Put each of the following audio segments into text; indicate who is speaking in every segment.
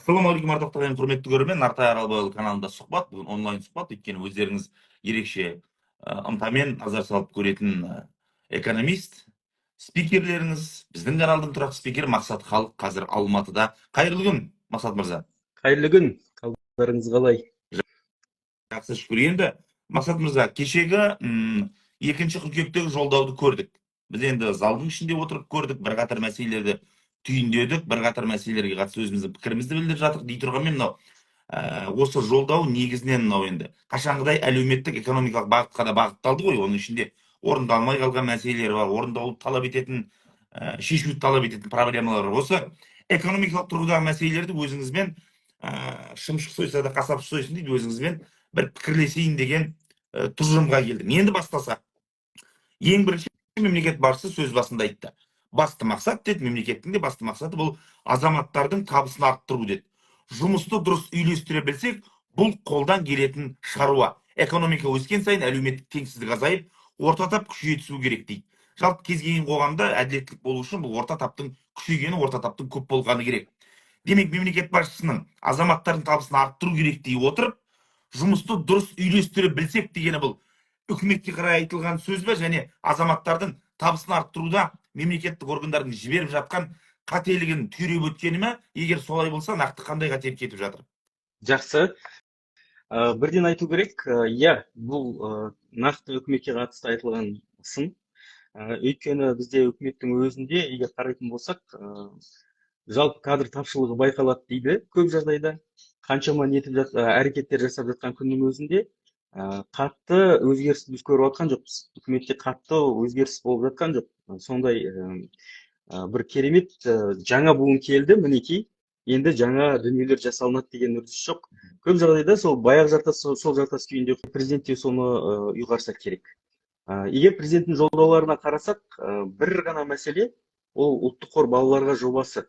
Speaker 1: Ассалаумағалейкум ардақтаған құрметті көрермен, Нартай Аралбайұлы каналында сұхбат, бүгін онлайн сұхбат, өйткені өздеріңіз ерекше ынтамен назар салып көретін экономист, спикерлеріңіз, біздің каналдың тұрақты спикері Мақсат Халық қазір Алматыда. Қайырлы күн, Мақсат мырза.
Speaker 2: Қайырлы күн, қалдарыңыз қалай?
Speaker 1: Жақсы, шүкір. Енді Мақсат мырза, кешегі 2 қыркүйектегі жолдауды көрдік. Біз енді залдың ішінде отырып көрдік, бірқатар мәселелерді түйіндедік, бірқатар мәселелерге қатысты өзіміздің пікірімізді білдіріп жатырмық. дей тұрғанмен мынау осы жолдау негізінен мынау енді қашанғыдай әлеуметтік экономикалық бағытқа да бағытталды ғой. Оның ішінде орындалмай қалған мәселелер бар, орындалуды талап ететін, шешуді талап ететін проблемалар бар. Осы экономикалық тұрғыдағы мәселелерді өзіңізбен шымшық сойса да қасап сойсын дейді, өзіңізбен бір пікірлесейін деген тұжырымға келдім. Енді бастасақ, ең бірінші мемлекет басшысы сөз басында айтты. Басты мақсат деді, мемлекеттің де басты мақсаты бұл азаматтардың табысын арттыру деді. Жұмысты дұрыс үйлестіре білсек, бұл қолдан келетін шаруа. Экономика өскен сайын әлеуметтік теңсіздік азайып, орта тап күшейе түсу керек дейді. Жалпы кез келген қоғамда әділеттілік болу үшін бұл орта таптың күшейгені, орта таптың көп болғаны керек. Демек, мемлекет басшысының азаматтардың табысын арттыру керек дей отырып, жұмысты дұрыс үйлестіре білсек дегені бұл үкіметке қарай айтылған сөз бе, және азаматтардың табысын арттыруда мемлекеттік органдардың жіберіп жатқан қателігін түйреп өткені ме? Егер солай болса, нақты қандай қателік кетіп жатыр?
Speaker 2: Жақсы. Бірден айту керек, бұл нақты үкіметке қатысты айтылған сын. Өйткені бізде үкіметтің өзінде, егер қарайтын болсақ, жалпы кадр тапшылығы байқалады дейді көп жағдайда. Қаншама әрекеттер жасап жатқан күннің өзінде қатты өзгеріс біз көріп жатқан жоқпыз. Үкіметте қатты өзгеріс болып жатқан жоқ. Сондай бір керемет жаңа буын келді, мінекей, енді жаңа дүниелер жасалынады деген үрдіс жоқ. Көп жағдайда сол баяғы жартас, сол жартас күйінде президент те соны ұйғарса керек. Егер президенттің жолдауларына қарасақ, бір ғана мәселе, ол ұлттық қор балаларға жобасы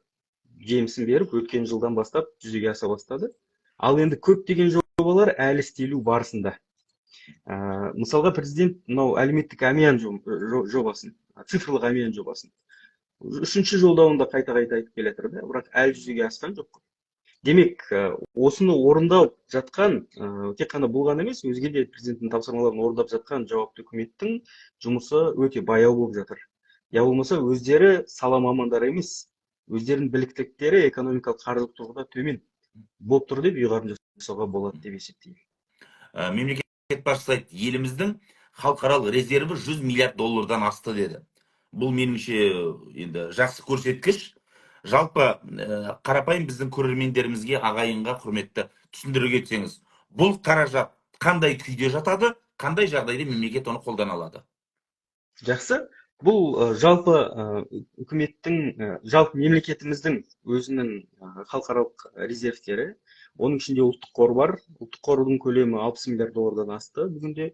Speaker 2: жемісін беріп, өткен жылдан бастап жүзеге аса бастады. Ал енді көптеген жобалар әлі істелу барысында. Мысалға президент мынау әлеуметтік әмиян жобасын, цифрлық әмиян жобасын 3-ші жолдауында қайта-қайта айтып келе жатыр, бірақ әлі жүзеге асқан жоқ. Демек, осыны орындап жатқан, тек қана бұл ғана емес, өзге де президенттің тапсырмаларын орындап жатқан жауапты үкіметтің жұмысы өте баяу болып жатыр. Я болмаса өздері сала мамандары емес, өздерінің біліктіліктері экономикалық қаржылық тұрғыда төмен болып тұр деп ұйғарым жасауға болады деп есептеймін.
Speaker 1: Мемлекет басшысы айтты, еліміздің халықаралық резерві 100 миллиард доллардан асты деді. Бұл меніңше енді жақсы көрсеткіш. Жалпы қарапайым біздің көрермендерімізге, ағайынға құрметті түсіндіре кетсеңіз, бұл қаражат қандай күйде жатады, қандай жағдайда мемлекет оны қолдана алады?
Speaker 2: Жақсы. Бұл жалпы үкіметтің, жалпы мемлекетіміздің өзінің халықаралық резервтері, оның ішінде ұлттық қор бар. Ұлттық қордың көлемі 60 миллиард доллардан асты бүгінде.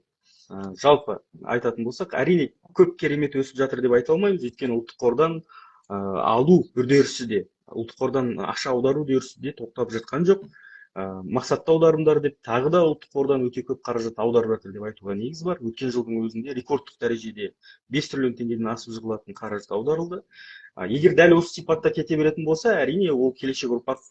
Speaker 2: Жалпы айтатын болсақ, әрине көп керемет өсіп жатыр деп айта алмаймыз, өйткені ұлттық қордан алу үрдісі де, ұлттық қордан ақша аудару үрдісі де тоқтап жатқан жоқ. Мақсатты аударымдар деп тағы да ұлттық қордан өте көп қаражат аударып жатыр деп айтуға негіз бар. Өткен жылдың өзінде рекордтық дәрежеде 5 триллион теңгеден асып жығылатын қаражат аударылды. Егер дәл осы сипатта кете беретін болса, әрине ол келешек ұрпақ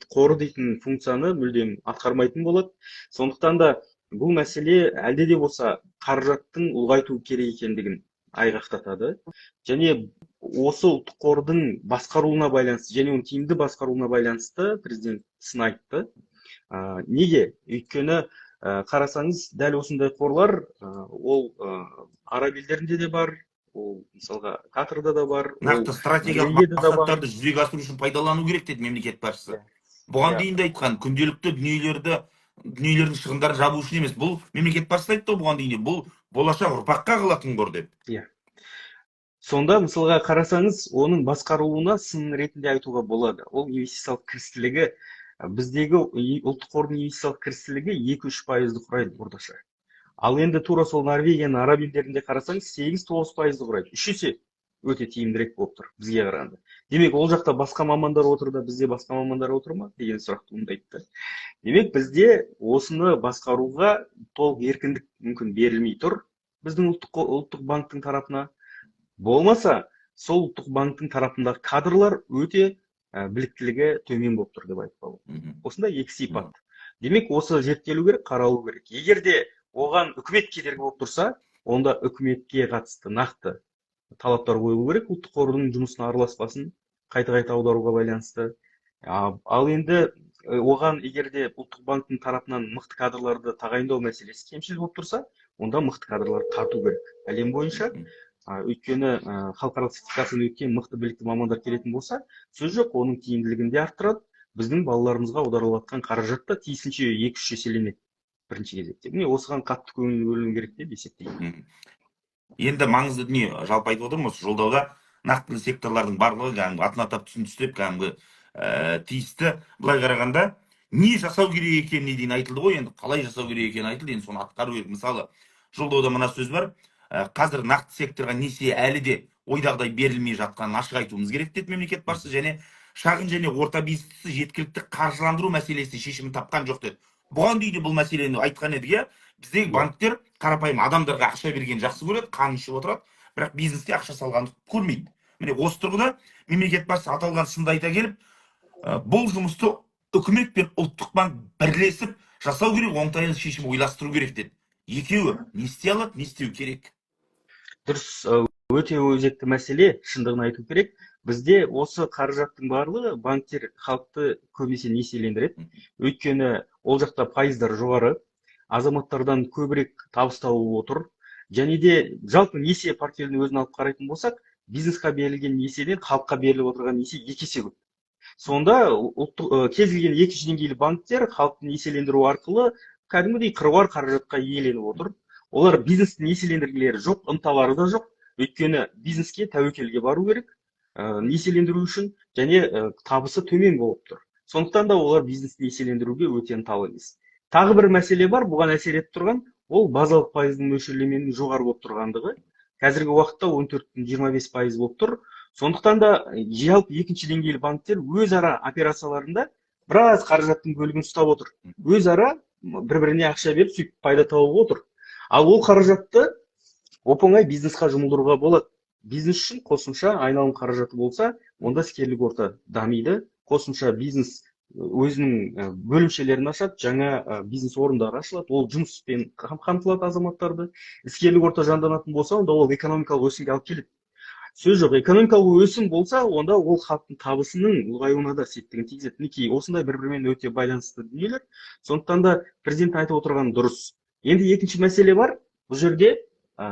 Speaker 2: қоры дейтін функцияны мүлдем атқармайтын болады. Сондықтан да бұл мәселе әлде де болса қаражаттың ұлғайту керек екендігін айғақтатады. Және осы ұлттық қордың басқаруына байланысты, және оның тиімді басқаруына байланысты президент сын айтты. Неге? Өйткені қарасаңыз, дәл осындай қорлар ол араб елдерінде де бар, ол мысалға Катарда да бар.
Speaker 1: Нақты стратегиялық мақсаттарды жүзеге асыру үшін пайдалану керек деді мемлекет басшысы. Бұған дейін де айтқан, күнделікті дүниелердің шығындарын жабу үшін емес. Бұл мемлекет басшысы айтты бұған дейін, бұл болашақ ұрпаққа қалатын қор деп.
Speaker 2: Сонда мысалға қарасаңыз, оның басқаруына сын ретінде айтуға болады. Ол инвестициялық кірістілігі, біздегі ұлттық қордың инвестициялық кірістілігі 2-3% құрайды орташа. Ал енді тура сол Норвегияның, араб елдерінде қарасаңыз 8-9% құрайды. 3 есе өте тиімдірек болып тұр бізге қарағанда. Демек, ол жақта басқа мамандар отыр да, бізде басқа мамандар отыр ма деген сұрақ туындайды. Демек бізде осыны басқаруға толық еркіндік мүмкін берілмей тұр біздің ұлттық банктың тарапына. Болмаса, сол ұлттық банктың тарапындағы кадрлар өте біліктілігі төмен болып тұр деп айтуға болады. Осындай екі сипат. Демек, осы зерттелу керек, қаралу керек. Егер де оған үкімет кедергі болып тұрса, онда үкіметке қатысты нақты талаптар қойылу керек, ұлттық қордың жұмысына араласпасын, қайта-қайта аударуға байланысты. Ал енді оған егер де ұлттық банктың тарапынан мықты кадрларды тағайындау мәселесі кемшіл болып тұрса, онда мықты кадрларды тарту керек. Әлем бойынша өйткені халықаралық сертификациядан өткен мықты білікті мамандар келетін болса, сөз жоқ, оның тиімділігін де арттырады, біздің балаларымызға аударылып жатқан қаражат та тиісінше 2-3 еселенеді бірінші кезекте. Міне осыған қатты көңіл бөліну керек деп есептеймін.
Speaker 1: Енді маңызды дүние жалпы айтып отырмын осы жолдауда нақты секторлардың барлығы кәдімгі атын атап түсін түстеп кәдімгі тиісті. Былай қарағанда не жасау керек екеніне дейін айтылды ғой, енді қалай жасау керек екені айтылды, енді соны атқару керек. Мысалы жолдауда мына сөз бар, қазір нақты секторға несие әлі де ойдағыдай берілмей жатқанын ашық айтуымыз керек деді мемлекет басшысы, және шағын және орта бизнесті жеткілікті қаржыландыру мәселесі шешімін тапқан жоқ деді. Бұған дейін бұл мәселені айтқан едік, иә. Біздегі банктер қарапайым адамдарға ақша берген жақсы көреді, қанын ішіп отырады, бірақ бизнеске ақша салғанды көрмейді. Міне осы тұрғыда мемлекет басшысы аталған сынды айта келіп, бұл жұмысты үкімет пен ұлттық банк бірлесіп жасау керек, оңтайлы шешім ойластыру керек деді. Екеуі не істей алады, не істеу керек?
Speaker 2: Дұрыс, өте өзекті мәселе, шындығын айту керек. Бізде осы қаражаттың барлығы банктер халықты көбінесе несиелендіреді. Өйткені ол жақта пайыздар жоғары, азаматтардан көбірек табыс тауып отыр. Және де жалпы несие портфелін өзін алып қарайтын болсақ, бизнесқа берілген несиеден халыққа беріліп отырған несие 2 есе көп. Сонда кез келген екінші деңгейлі банктер халықты несиелендіру арқылы кәдімгідей қыруар қаражатқа иеленіп отыр. Олар бизнесті несиелендіргілері жоқ, ынталары да жоқ. Өйткені бизнеске тәуекелге бару керек, несиелендіру үшін, және табысы төмен болып тұр. Сондықтан да олар бизнесті несиелендіруге өте ынталы емес. Тағы бір мәселе бар, бұған әсер етіп тұрған, ол базалық пайыздың мөлшерлеменің жоғары болып тұрғандығы. Қазіргі уақытта 14-25% болып тұр. Сондықтан да жалпы екінші деңгейлі банктер өзара операцияларында біраз қаражаттың бөлігін ұстап отыр. Өзара бір-біріне ақша беріп, сөйтіп пайда тауып отыр. Ал ол қаражатты оп-оңай бизнесқа жұмылдыруға болады. Бизнес үшін қосымша айналым қаражаты болса, онда іскерлік орта дамиды. Қосымша бизнес өзінің бөлімшелерін ашады, жаңа бизнес орындары ашылады, ол жұмыспен қамтылады азаматтарды. Іскерлік орта жанданатын болса, онда ол экономикалық өсімге алып келеді. Сөз жоқ, экономикалық өсім болса, онда ол халықтың табысының ұлғаюына да септігін тигізеді. Мінекей осындай бір-бірімен өте байланысты дүниелер. Сондықтан да президент айтып отырған дұрыс. Енді екінші мәселе бар. Бұл жерде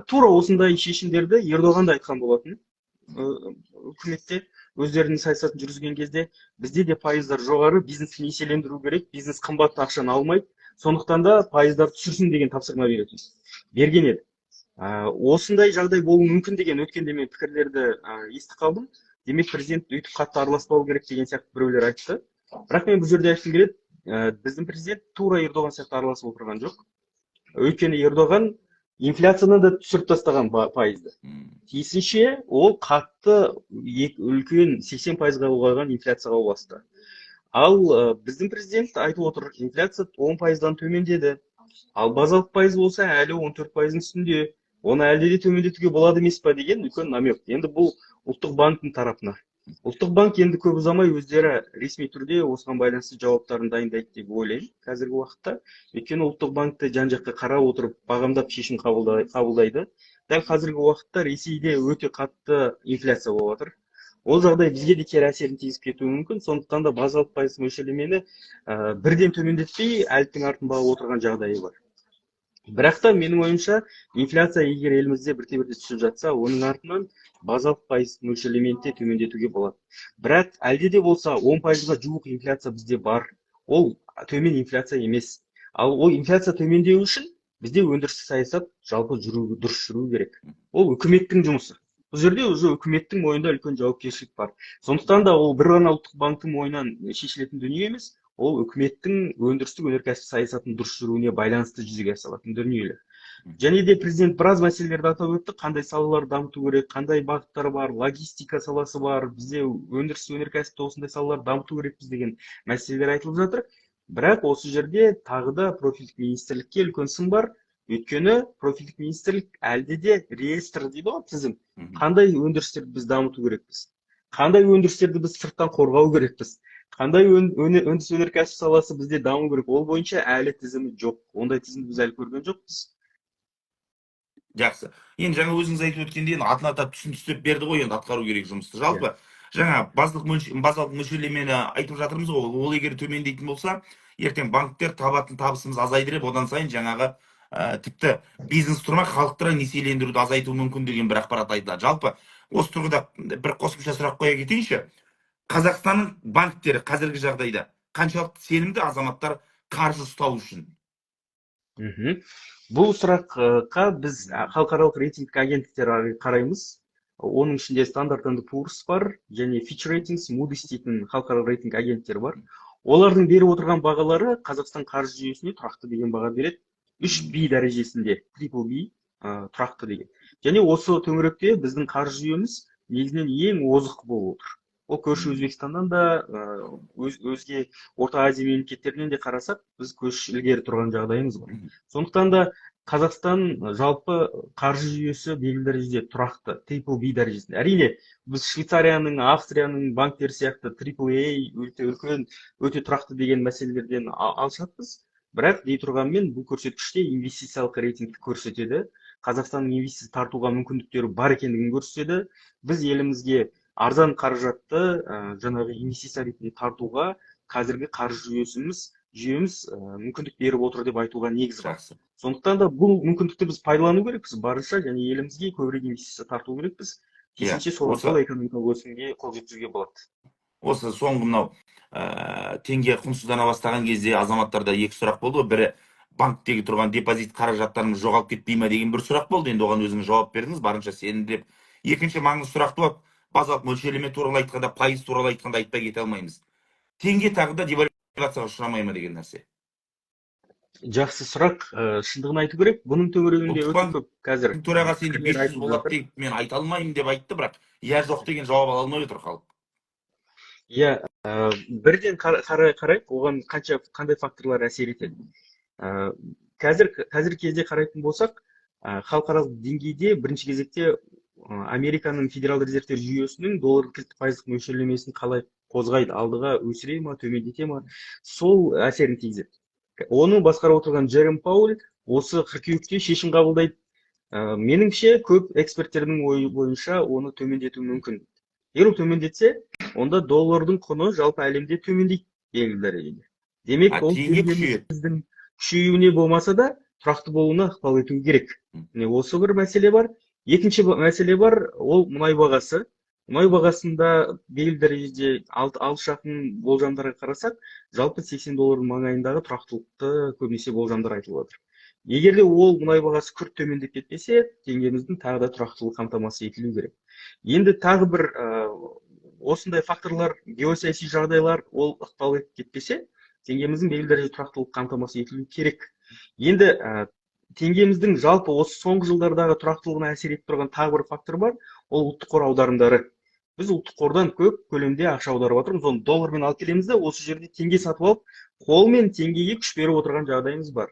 Speaker 2: тура осындай шешімдерді Ердоған да айтқан болатын. Үкіметте өздерінің саясатын жүргізген кезде бізде де пайыздар жоғары, бизнесті несиелендіру керек, бизнес қымбатты ақшаны алмайды. Сондықтан да пайыздар түсірсін деген тапсырма берген еді. Осындай жағдай болуы мүмкін деген өткенде мен пікірлерді естіп қалдым. Демек президент өйтіп қатты араласпау керек деген сияқты біреулер айтты. Бірақ мен бұл жерде айтқым келеді, біздің президент тура Ердоған сияқты араласып отырған жоқ. Өйткені Ердоған инфляцияны да түсіріп тастаған пайызды. Тиісінше ол қатты үлкен 80%-ға ұлғайған инфляцияға ұласты. Ал біздің президент айтып отыр, инфляция 10%-дан төмендеді. Ал базалық пайыз болса әлі 14%-ның үстінде. Оны әлде де төмендетуге болады емес па деген үлкен намек. Енді бұл ұлттық банктың тарапына. Ұлттық банк енді көп ұзамай өздері ресми түрде осыған байланысты жауаптарын дайындайды деп ойлаймын қазіргі уақытта. Өйткені ұлттық банкті жан-жаққа қарап отырып, бағамдап шешім қабылдайды. Дәл қазіргі уақытта Ресейде өте қатты инфляция болып жатыр. Ол жағдай бізге де кері әсерін тигізіп кетуі мүмкін. Сондықтан да базалық пайыз мөлшерлемені бірден төмендетпей, әліптің артын бағып отырған жағдайы бар. Бірақ та менің ойымша, инфляция егер елімізде бірте-бірте түсіп жатса, оның артынан базалық пайыз мөлшерлемені де төмендетуге болады. Бірақ әлде де болса 10%-ға жуық инфляция бізде бар. Ол төмен инфляция емес. Ал ол инфляция төмендеу үшін бізде өндірістік саясат жалпы дұрыс жүру керек. Ол үкіметтің жұмысы. Бұл жерде уже үкіметтің мойнында үлкен жауапкершілік бар. Сондықтан да ол бір ғана ұлттық банктың мойнынан шешілетін дүние емес, ол үкіметтің өндірістік өнеркәсіп саясатын дұрыс жүруіне байланысты жүзеге асырылатын дүниелер. Және де президент біраз мәселелерді атап өтті, қандай салалар дамыту керек, қандай бағыттар бар, логистика саласы бар, бізде өндіріс өнеркәсіпте осындай салалар дамыту керекпіз деген мәселелер айтылып жатыр. Бірақ осы жерде тағы да профильдік министрлікке үлкен сын бар. Өйткені профильдік министрлік әлде де реестр дейді ғой, тізім. Қандай өндірістерді біз дамыту керекпіз? Қандай өндірістерді біз сырттан қорғау керекпіз? Қандай өндіріс өнеркәсіп саласы бізде даму керек? Ол бойынша әлі тізімі жоқ. Ондай тізімді біз әлі көрген жоқпыз.
Speaker 1: Жақсы. Енді жаңа өзіңіз айтып өткендей, атын атап түсін түстеп берді ғой, енді атқару керек жұмысты. Жалпы жаңа базалық мөлшерлемені айтып жатырмыз ғой, ол егер төмендейтін болса, ертең банктер табатын табысымыз азайды деп, одан сайын жаңағы тіпті бизнес тұрмақ халықтарға несиелендіруді азайту мүмкін деген бір ақпарат айтылады. Жалпы осы тұрғыда бір қосымша сұрақ қоя кетейінші. Қазақстанның банктері қазіргі жағдайда қаншалықты сенімді азаматтар қаржы ұстау үшін?
Speaker 2: Бұл сұраққа біз халықаралық рейтинг агенттіктер қараймыз. Оның ішінде Standard & Poor's бар, және Fitch Ratings, Moody's дейтін халықаралық рейтинг агенттері бар. Олардың беріп отырған бағалары Қазақстан қаржы жүйесіне тұрақты деген баға береді. 3B дәрежесінде, triple B тұрақты деген. Және осы төңіректе біздің қаржы жүйеміз негізінен ең озық болып отыр. Ол көрші Өзбекстаннан да, өзге Орта Азия мемлекеттерінен де қарасақ, біз көш ілгері тұрған жағдайымыз бар. Сондықтан да Қазақстан жалпы қаржы жүйесі белгілі дәрежеде тұрақты, triple B дәрежесінде. Әрине, біз Швейцарияның, Австрияның банктері сияқты triple A өте үлкен, өте тұрақты деген мәселелерден алшақпыз. Бірақ дей тұрғанмен бұл көрсеткіште инвестициялық рейтингті көрсетеді. Қазақстанның инвестиция тартуға мүмкіндіктері бар екендігін көрсетеді. Біз елімізге арзан қаражатты жаңағы инвестиция ретінде тартуға қазіргі қаржы жүйеміз мүмкіндік беріп отыр деп айтуға негіз бар. Сондықтан да бұл мүмкіндікті біз пайдалану керекпіз барынша, және елімізге көбірек инвестиция тарту керекпіз. Тиісінше сол арқылы экономикалық өсімге қол жеткізуге болады.
Speaker 1: Осы соңғы мынау теңге құнсыздана бастаған кезде азаматтарда екі сұрақ болды. Бірі, банктегі тұрған депозит қаражаттарымыз жоғалып кетпей ме деген бір сұрақ болды. Енді оған өзіңіз жауап бердіңіз, барынша сенімді деп. Екінші маңызды сұрақ туады. Базалық мөлшерлеме туралы айтқанда, пайыз туралы айтқанда айтпай кете алмаймыз. Теңге тағы да девальвацияға ұшырамай ма деген нәрсе?
Speaker 2: Жақсы сұрақ. Шындығын айту керек. Бұның төңірегінде өте көп қазір.
Speaker 1: Төрағасы енді 500 болады деп мен айта алмаймын деп айтты, бірақ иә жоқ деген жауап ала алмай отыр халық.
Speaker 2: Иә, бірден қарайық, оған қандай факторлар әсер етеді. Қазір кезде қарайтын болсақ, халықаралық деңгейде бірінші кезекте Американың Федералды резервтер жүйесінің доллар кілттік пайыздық мөлшерлемесін қалай қозғайды, алдыға өсіре ма, төмендете ма, сол әсерін тигізеді. Оны басқарып отырған Джером Пауэлл осы қыркүйекте шешім қабылдайды. Меніңше көп эксперттердің ойы бойынша оны төмендету мүмкін. Егер төмендетсе, онда доллардың құны жалпы әлемде төмендейді белгілі дәрежеде. Демек, ол теңгеміздің күшеюіне болмаса да тұрақты болуына ықпал ету керек. Осы бір мәселе бар. Екінші мәселе бар, ол мұнай бағасы. Мұнай бағасында белгілі дәрежеде алыс-жақын болжамдарға қарасақ, жалпы $80 маңайындағы тұрақтылықты көбінесе болжамдар айтылып отыр. Егер де ол мұнай бағасы күрт төмендеп кетпесе, теңгеміздің тағы да тұрақтылығы қамтамасыз етілу керек. Енді тағы бір осындай факторлар, геосаяси жағдайлар ол ықпал етіп кетпесе, теңгеміздің белгілі дәрежеде тұрақтылық қамтамасыз етілу керек. Енді теңгеміздің жалпы осы соңғы жылдардағы тұрақтылығына әсер етіп тұрған тағы бір фактор бар, ол ұлттық қор аударымдары. Біз ұлттық қордан көп көлемде ақша аударып отырмыз, оны доллармен алып келеміз де, осы жерде теңге сатып алып, қолмен теңгеге күш беріп отырған жағдайымыз бар.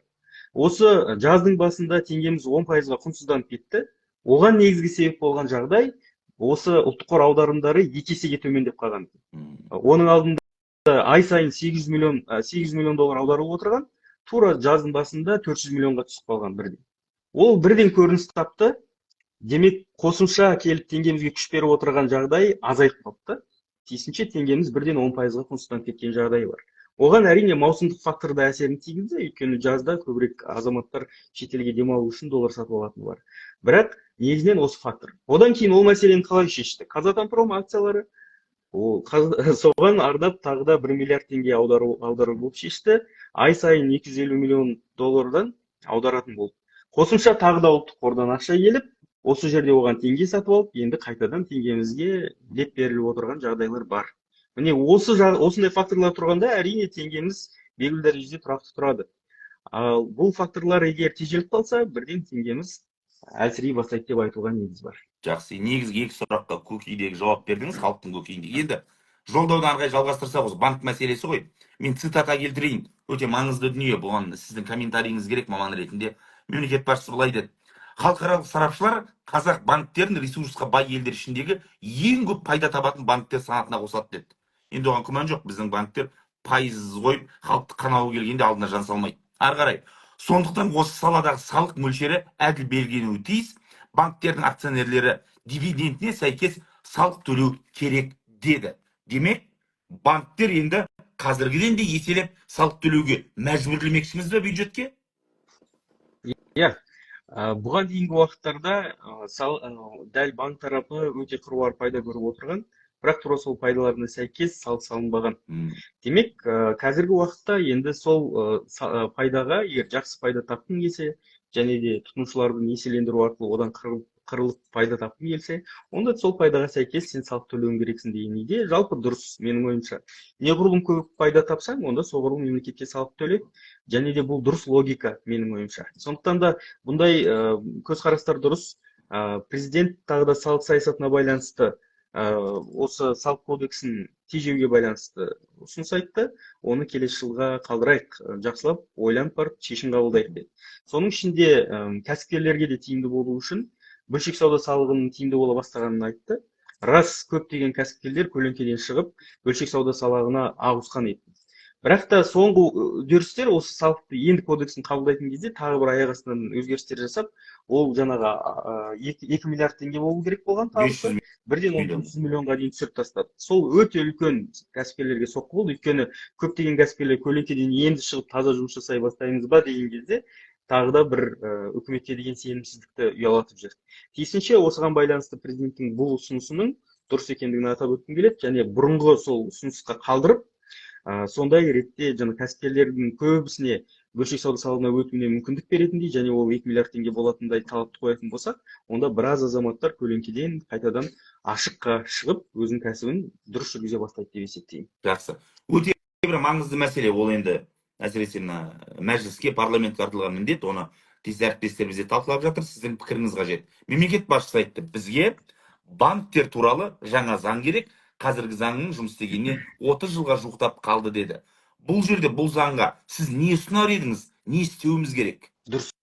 Speaker 2: Осы жаздың басында теңгеміз 10%-ға құнсызданып кетті. Оған негізгі себеп болған жағдай, осы ұлттық қор аударымдары 2 есеге төмендеп қалған. Оның алдында ай сайын $800 миллион аударылып отырған, тура жаздың басында $400 миллионға түсіп қалған бірден. Ол бірден көрініс тапты. Демек, қосымша келіп теңгемізге күш беріп отырған жағдай азайып қалыпты. Тиісінше теңгеміз бірден 10%-ға құнсызданып кеткен жағдай бар. Оған әрине маусымдық фактор да әсерін тигізді, өйткені жазда көбірек азаматтар шетелге демалу үшін доллар сатып алатыны бар. Бірақ негізінен осы фактор. Одан кейін ол мәселені қалай шешті? Казатомпром акциялары соған арнап тағы да $1 миллиард теңге аудару болып шешті. Ай сайын $250 миллион аударатын болды. Қосымша тағы да ұлттық қордан ақша келіп, осы жерде оған теңге сатып алып, енді қайтадан теңгемізге леп беріліп отырған жағдайлар бар. Міне осындай факторлар тұрғанда әрине теңгеміз белгілі дәрежеде тұрақты тұрады. Ал бұл факторлар егер тежеліп қалса, бірден теңгеміз әлсірей бастайды деп айтуға негіз бар.
Speaker 1: Жақсы, негізгі екі сұраққа көкейдегі жауап бердіңіз, халықтың көкейіндегі. Енді Жолдауды ары қарай жалғастырсақ, осы банк мәселесі ғой. Мен цитата келтірейін. Өте маңызды дүние. Бұған сіздің комментарийіңіз керек маман ретінде. Мемлекет басшысы былай деді: халықаралық сарапшылар қазақ банктерін ресурсқа бай елдер ішіндегі ең көп пайда табатын банктер санатына қосады деді. Енді оған күмән жоқ, біздің банктер пайыз қойып халықты қанауы келгенде алдына жан салмайды. Ары қарай, сондықтан осы саладағы салық мөлшері әділ белгіленуі тиіс. Банктердің акционерлері дивидендіне сәйкес салық төлеу керек деді. Демек, банктер енді қазіргіден де еселеп салық төлеуге мәжбүрлемекшіміз бе бюджетке?
Speaker 2: Иә, бұған дейінгі уақыттарда дәл банк тарапы өте қыруар пайда көріп отырған, бірақ тура сол пайдаларына сәйкес салық салынбаған. Демек, қазіргі уақытта енді сол пайдаға, егер жақсы пайда тапқың келсе, және де тұтынушыларды несиелендіру арқылы одан қырылып пайда тапқың келсе, онда сол пайдаға сәйкес сен салық төлеуің керексің деген идея жалпы дұрыс, менің ойымша. Неғұрлым көп пайда тапсаң, онда соғұрлым мемлекетке салық төле, және де бұл дұрыс логика, менің ойымша. Сондықтан да бұндай көзқарастар дұрыс. Президент тағы да салық саясатына байланысты осы салық кодексін тежеуге байланысты ұсыныс айтты. Оны келесі жылға қалдырайық, жақсылап ойланып барып шешім қабылдайық деді. Соның ішінде кәсіпкерлерге де тиімді болу үшін бөлшек сауда салығының тиімді бола бастағанын айтты. Рас, көптеген кәсіпкерлер көлеңкеден шығып, бөлшек сауда салығына ауысқан еді. Бірақ та соңғы үдерістер осы салықты енді кодексын қабылдайтын кезде тағы бір аяқ астынан өзгерістер жасап, ол жаңағы 2 миллиард теңге болу керек болған табысы 1-3 миллионға дейін түсіріп тастады. Сол өте үлкен кәсіпкерлерге соққы болды. Өйткені көптеген кәсіпкерлер көлеңкеден енді шығып таза жұмыс жасай бастаймыз ба деген кезде тағы да бір үкіметке деген сенімсіздікті ұялатып жүр. Тиісінше осыған байланысты президенттің бұл ұсынысының дұрыс екендігін атап өткім келеді, және бұрынғы сол ұсынысқа қалдырып, сондай ретте жаңа кәсіпкерлердің көбісіне бөлшек сауда салығына өтуіне мүмкіндік беретіндей, және ол 2 миллиард теңге болатындай талапты қоятын болсақ, онда біраз азаматтар көлеңкеден қайтадан ашыққа шығып, өзінің кәсібін дұрыс жүргізе бастайды деп есептеймін.
Speaker 1: Жақсы. Өте бір маңызды мәселе, ол енді әсіресе мәжіліске, парламентке артылған міндет, оны тез әріптестер бізде талқылап жатыр. Сіздің пікіріңіз қажет. Мемлекет басшысы айтты, бізге банктер туралы жаңа заң керек, қазіргі заңның жұмыс істегеніне 30 жылға жуықтап қалды деді. Бұл жерде бұл заңға сіз не ұсынар едіңіз, не істеуіміз керек?
Speaker 2: Дұрыс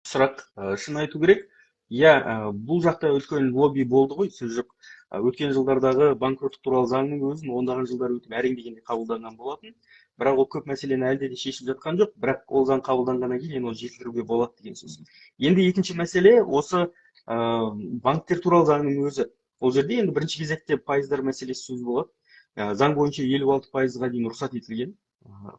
Speaker 2: сұрақ, шын айту керек. Иә, бұл жақта үлкен лобби болды ғой, сөз жоқ. Өткен жылдардағы банкроттық туралы заңның өзін ондаған жылдар өтіп әрең дегенде қабылданған болатын. Бірақ ол көп мәселені әлде де шешіп жатқан жоқ, бірақ ол заң қабылданғаннан кейін оны жетілдіруге болады деген сөз. Енді екінші мәселе осы банктер туралы заңның өзі. Ол жерде енді бірінші кезекте пайыздар мәселесі сөз болады. Заң бойынша 56%-ға дейін рұқсат етілген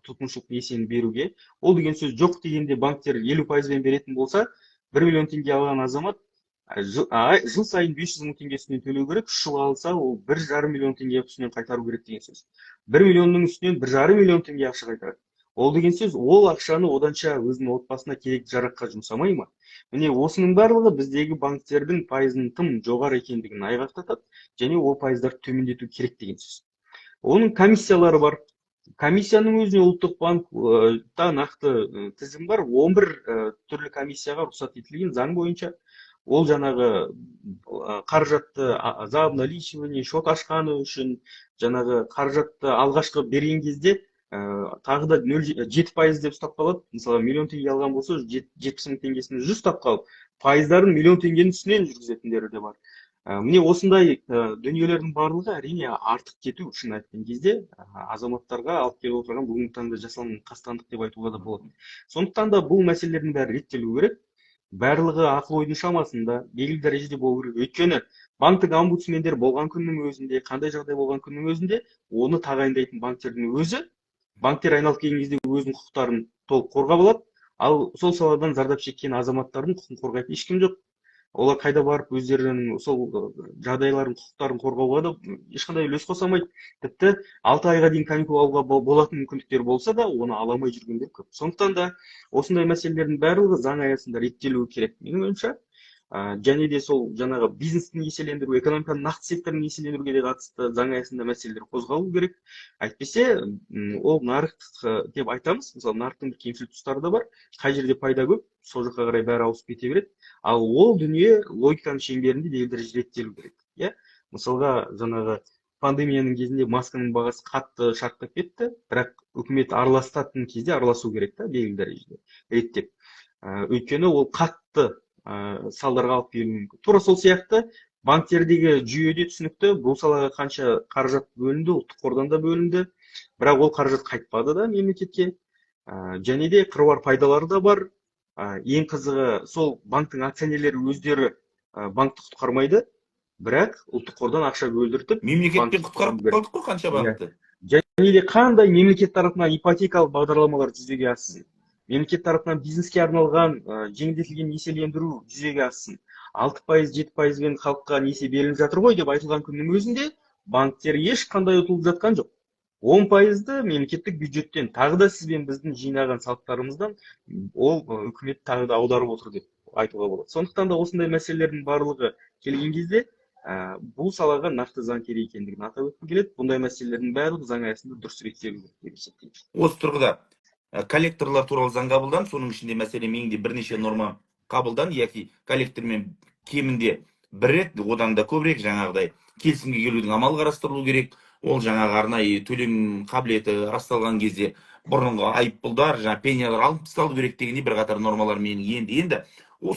Speaker 2: тұтынушылық несиені беруге. Ол деген сөз жоқ дегенде банктер 50%-бен беретін болса, 1 миллион теңге алған азамат жыл сайын 500 мың теңге үстінен төлеу керек, 3 жыл алса, ол 1,5 миллион теңге үстінен қайтару керек деген сөз. 1 миллионның үстінен 1,5 миллион теңге ақша қайтарады. Ол деген сөз, ол ақшаны оданша өзінің отбасына керекті жараққа жұмсамай ма? Міне осының барлығы біздегі банктердің пайызының тым жоғары екендігін айғақтатады, және ол пайыздарды төмендету керек деген сөз. Оның комиссиялары бар. Комиссияның өзіне ұлттық банкта нақты тізім бар. 11 түрлі комиссияға рұқсат етілген заң бойынша. Ол жаңағы қаражатты за обналичивание, шот ашқаны үшін, жаңағы қаражатты алғашқы берген кезде тағы да 7% деп ұстап қалады. Мысалы, миллион теңге алған болса, 70 мың теңгесін 100 ұстап қалып, пайыздарын миллион теңгенің үстінен жүргізетіндері де бар. Міне осындай дүниелердің барлығы әрине артық кету үшін айтқан кезде азаматтарға алып келіп отырған бүгінгі таңда жасалған қастандық деп айтуға да болады. Сондықтан да бұл мәселелердің бәрі реттелу керек. Барлығы ақыл ойдың шамасында, белгілі дәрежеде болу керек. Өйткені банктік омбудсмендер болған күннің өзінде, қандай жағдай болған күннің өзінде, оны тағайындайтын банктердің өзі, банктер айналып келген кезде өзінің құқықтарын толық қорғап алады, ал сол саладан зардап шеккен азаматтардың құқығын қорғайтын ешкім жоқ. Олар қайда барып өздерінің сол жағдайларын, құқықтарын қорғауға да ешқандай үлес қоса алмайды. Тіпті 6 айға дейін каникул алуға болатын мүмкіндіктер болса да, оны ала алмай жүргендер көп. Сондықтан да осындай мәселелердің барлығы заң аясында реттелуі керек, менің ойымша. Және де сол жаңағы бизнестің еселендіру, экономиканың нақты секторын еселендіруге де қатысты заң аясында мәселелер қозғалу керек. Әйтпесе, ол нарық деп айтамыз. Мысалы, нарықтың бір кемшіл тұстары да бар. Қай жерде пайда көп, сол жаққа қарай бәрі ауысып кете береді. Ал ол дүние логиканың шеңберінде белгілі дәрежеде реттелу керек. Мысалға, жаңағы пандемияның кезінде масканың бағасы қатты шарықтап кетті, бірақ үкімет араласатын кезде араласу керек та белгілі дәрежеде реттеп. Өйткені ол қатты салдарға алып келуі мүмкін. Тура сол сияқты банктердегі жүйеде түсінікті бұл салаға қанша қаражат бөлінді, ұлттық қордан да бөлінді, бірақ ол қаражат қайтпады да мемлекетке. Және де қыруар пайдалары да бар. Ең қызығы, сол банктің акционерлері өздері банкті құтқармайды, бірақ ұлттық қордан ақша бөлдіртіп
Speaker 1: Мемлекетпен құтқарып қалдық қой қанша банкты.
Speaker 2: Және де қандай мемлекет тарапынан ипотекалық бағдарламалар жүзеге ассын, мемлекет тарапынан бизнеске арналған жеңілдетілген несиелендіру жүзеге ассын, 6%, 7%-бен халыққа несие беріліп жатыр ғой деп айтылған күннің өзінде банктер ешқандай ұтылып жатқан жоқ. 10%-ды мемлекеттік бюджеттен, тағы да сіз бен біздің жинаған салықтарымыздан ол үкімет тағы да аударып отыр деп айтуға болады. Сондықтан да осындай мәселелердің барлығы келген кезде бұл салаға нақты заң керек екендігін атап өткім келеді. Бұндай мәселелердің барлығы заң аясында дұрыс реттелуі керек деп есептеймін.
Speaker 1: Осы тұрғыда коллекторлар туралы заң қабылданып, соның ішінде мәселе менде бірнеше норма қабылданды, яки коллектормен кемінде бір рет, одан да көбірек жаңағыдай келісімге келудің амалы қарастырылу керек. Ол жаңағы арнайы төлем қабілеті расталған кезде бұрынғы айыппұлдар, жаңа пенялар алып тасталу керек дегендей бірқатар нормалар менің енді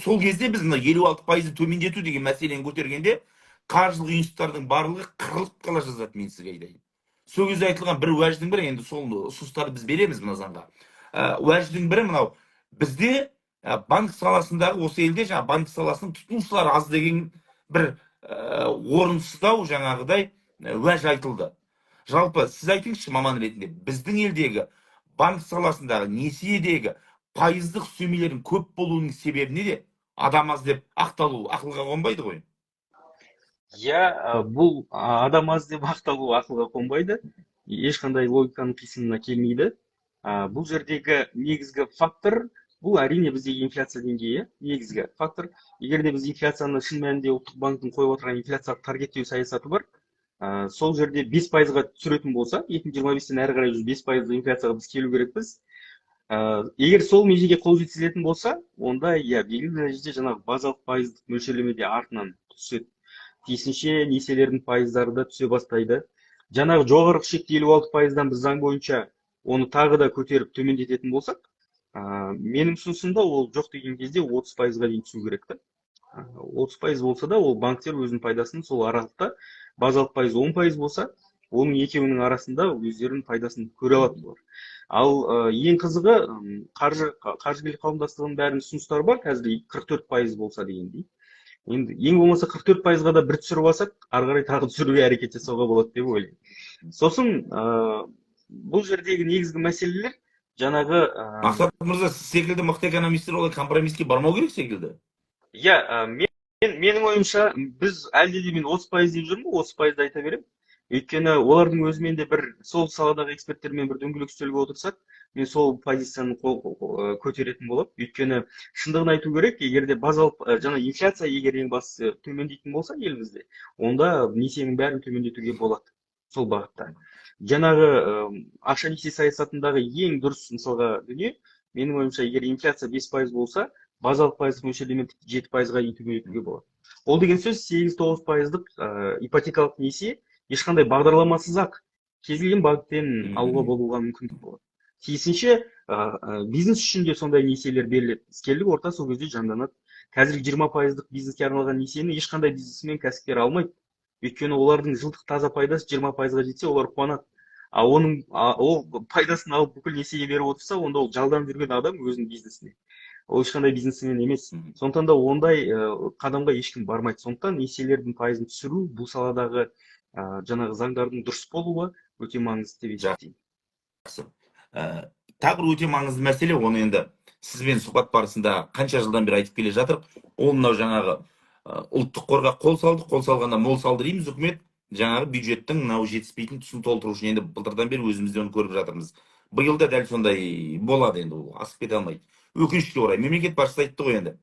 Speaker 1: сол кезде біз 56%-ды төмендету деген мәселені көтергенде қаржылық институттардың барлығы қырылып қала жаздады, мен сізге айтайын. Сол кезде айтылған бір уәждің бірі, енді сол ұсыныстарды біз береміз мына заңға. Уәждің бірі мынау, бізде банк саласындағы, осы елде жаңа банк саласының тұтынушылары аз деген бір орынсыздау жаңағыдай уәж айтылды. Жалпы сіз айтыңызшы маман ретінде, біздің елдегі банк саласындағы несиедегі пайыздық үстемелердің көп болуының себебі неде? Адам аз деп ақталу ақылға қонбайды ғой.
Speaker 2: Бұл адам аз деп ақталу ақылға қонбайды. Ешқандай логиканың қисынына келмейді. Бұл жердегі негізгі фактор, бұл әрине біздегі инфляция деңгейі, негізгі фактор. Егер де біз инфляцияны шын мәнінде ұлттық банктың қойып отырған инфляциялық таргеттеу саясаты бар, сол жерде 5%-ға түсіретін болса, 2025-тен әрі қарай 5% инфляцияға біз келу керекпіз. Егер сол межеге қол жеткізілетін болса, онда белгілі дәрежеде жаңағы базалық пайыздық мөлшерлемеде артынан түседі. Тиісінше несиелердің пайыздары да түсе бастайды. Жаңағы жоғарғы шекті 56%-дан біз заң бойынша оны тағы да көтеріп төмендететін болсақ, менің ұсынысымда ол жоқ деген кезде 30%-ға дейін түсу керек та. 30% болса да ол банктер өзінің пайдасын сол аралықта, базалық пайыз 10% болса, оның екеуінің арасында өздерінің пайдасын көре алады бұлар. Ал ең қызығы, қаржыгерлік қауымдастығының бәрінің ұсыныстары бар, қазір 44% болса дегендей. Енді ең болмаса 44%-ға да бір түсіріп алсақ, ары қарай тағы түсіруге әрекет жасауға болады деп ойлаймын. Сосын бұл жердегі негізгі мәселелер жаңағы
Speaker 1: Мақсат мырза, сіз секілді мықты экономистер олай компромиске бармау керек секілді.
Speaker 2: Менің ойымша біз әлде де мен 30% деп жүрмін, 30%-ды айта беремін. Өйткені олардың өзімен де бір сол саладағы эксперттермен бір дөңгелек үстелге отырсақ, мен сол позицияны көтеретін болып. Өйткені шындығын айту керек, егер де базалық жаңа инфляция егер ең бастысы төмендейтін болса елімізде, онда несиенің бәрін төмендетуге болады сол бағытта. Жаңағы ақша несие саясатындағы ең дұрыс мысалға дүние, менің ойымша, егер инфляция 5% болса, базалық пайыздық мөлшерлеме 7%-ға дейін төмендетуге болады. Ол деген сөз 8-9%-лық ипотекалық несие ешқандай бағдарламасыз ақ кез келген банктен алуға болуға мүмкіндік болады. Тиісінше бизнес үшін де сондай несиелер беріледі. Іскерлік орта сол кезде жанданады. Қазіргі 20%-лық бизнеске арналған несиені ешқандай бизнесмен кәсіпкер алмайды. Өйткені олардың жылдық таза пайдасы 20%-ға жетсе, олар қуанады. Ол пайдасын алып бүкіл несиеге беріп отырса, онда ол жалдан жүрген адам өзінің бизнесіне. Ол ешқандай бизнесмен емес. Сондықтан да ондай қадамға ешкім бармайды. Сондықтан несиелердің пайызын түсіру бұл саладағы жаңағы заңдардың дұрыс болуы өте маңызды деп есептеймін.
Speaker 1: Тағы бір өте маңызды мәселе, оны енді сізбен сұхбат барысында қанша жылдан бері айтып келе жатыр. Ол мынау жаңағы ұлттық қорға қол салғанда мол салды дейміз, үкімет жаңағы бюджеттің мынау жетіспейтін тұсын толтыру үшін. Енді былтырдан бері өзімізден көріп жатырмыз. Биыл да дәл сондай болады, енді ол асып кете алмайды. Өкінішке орай, мемлекет басшысы айтты ғой, енді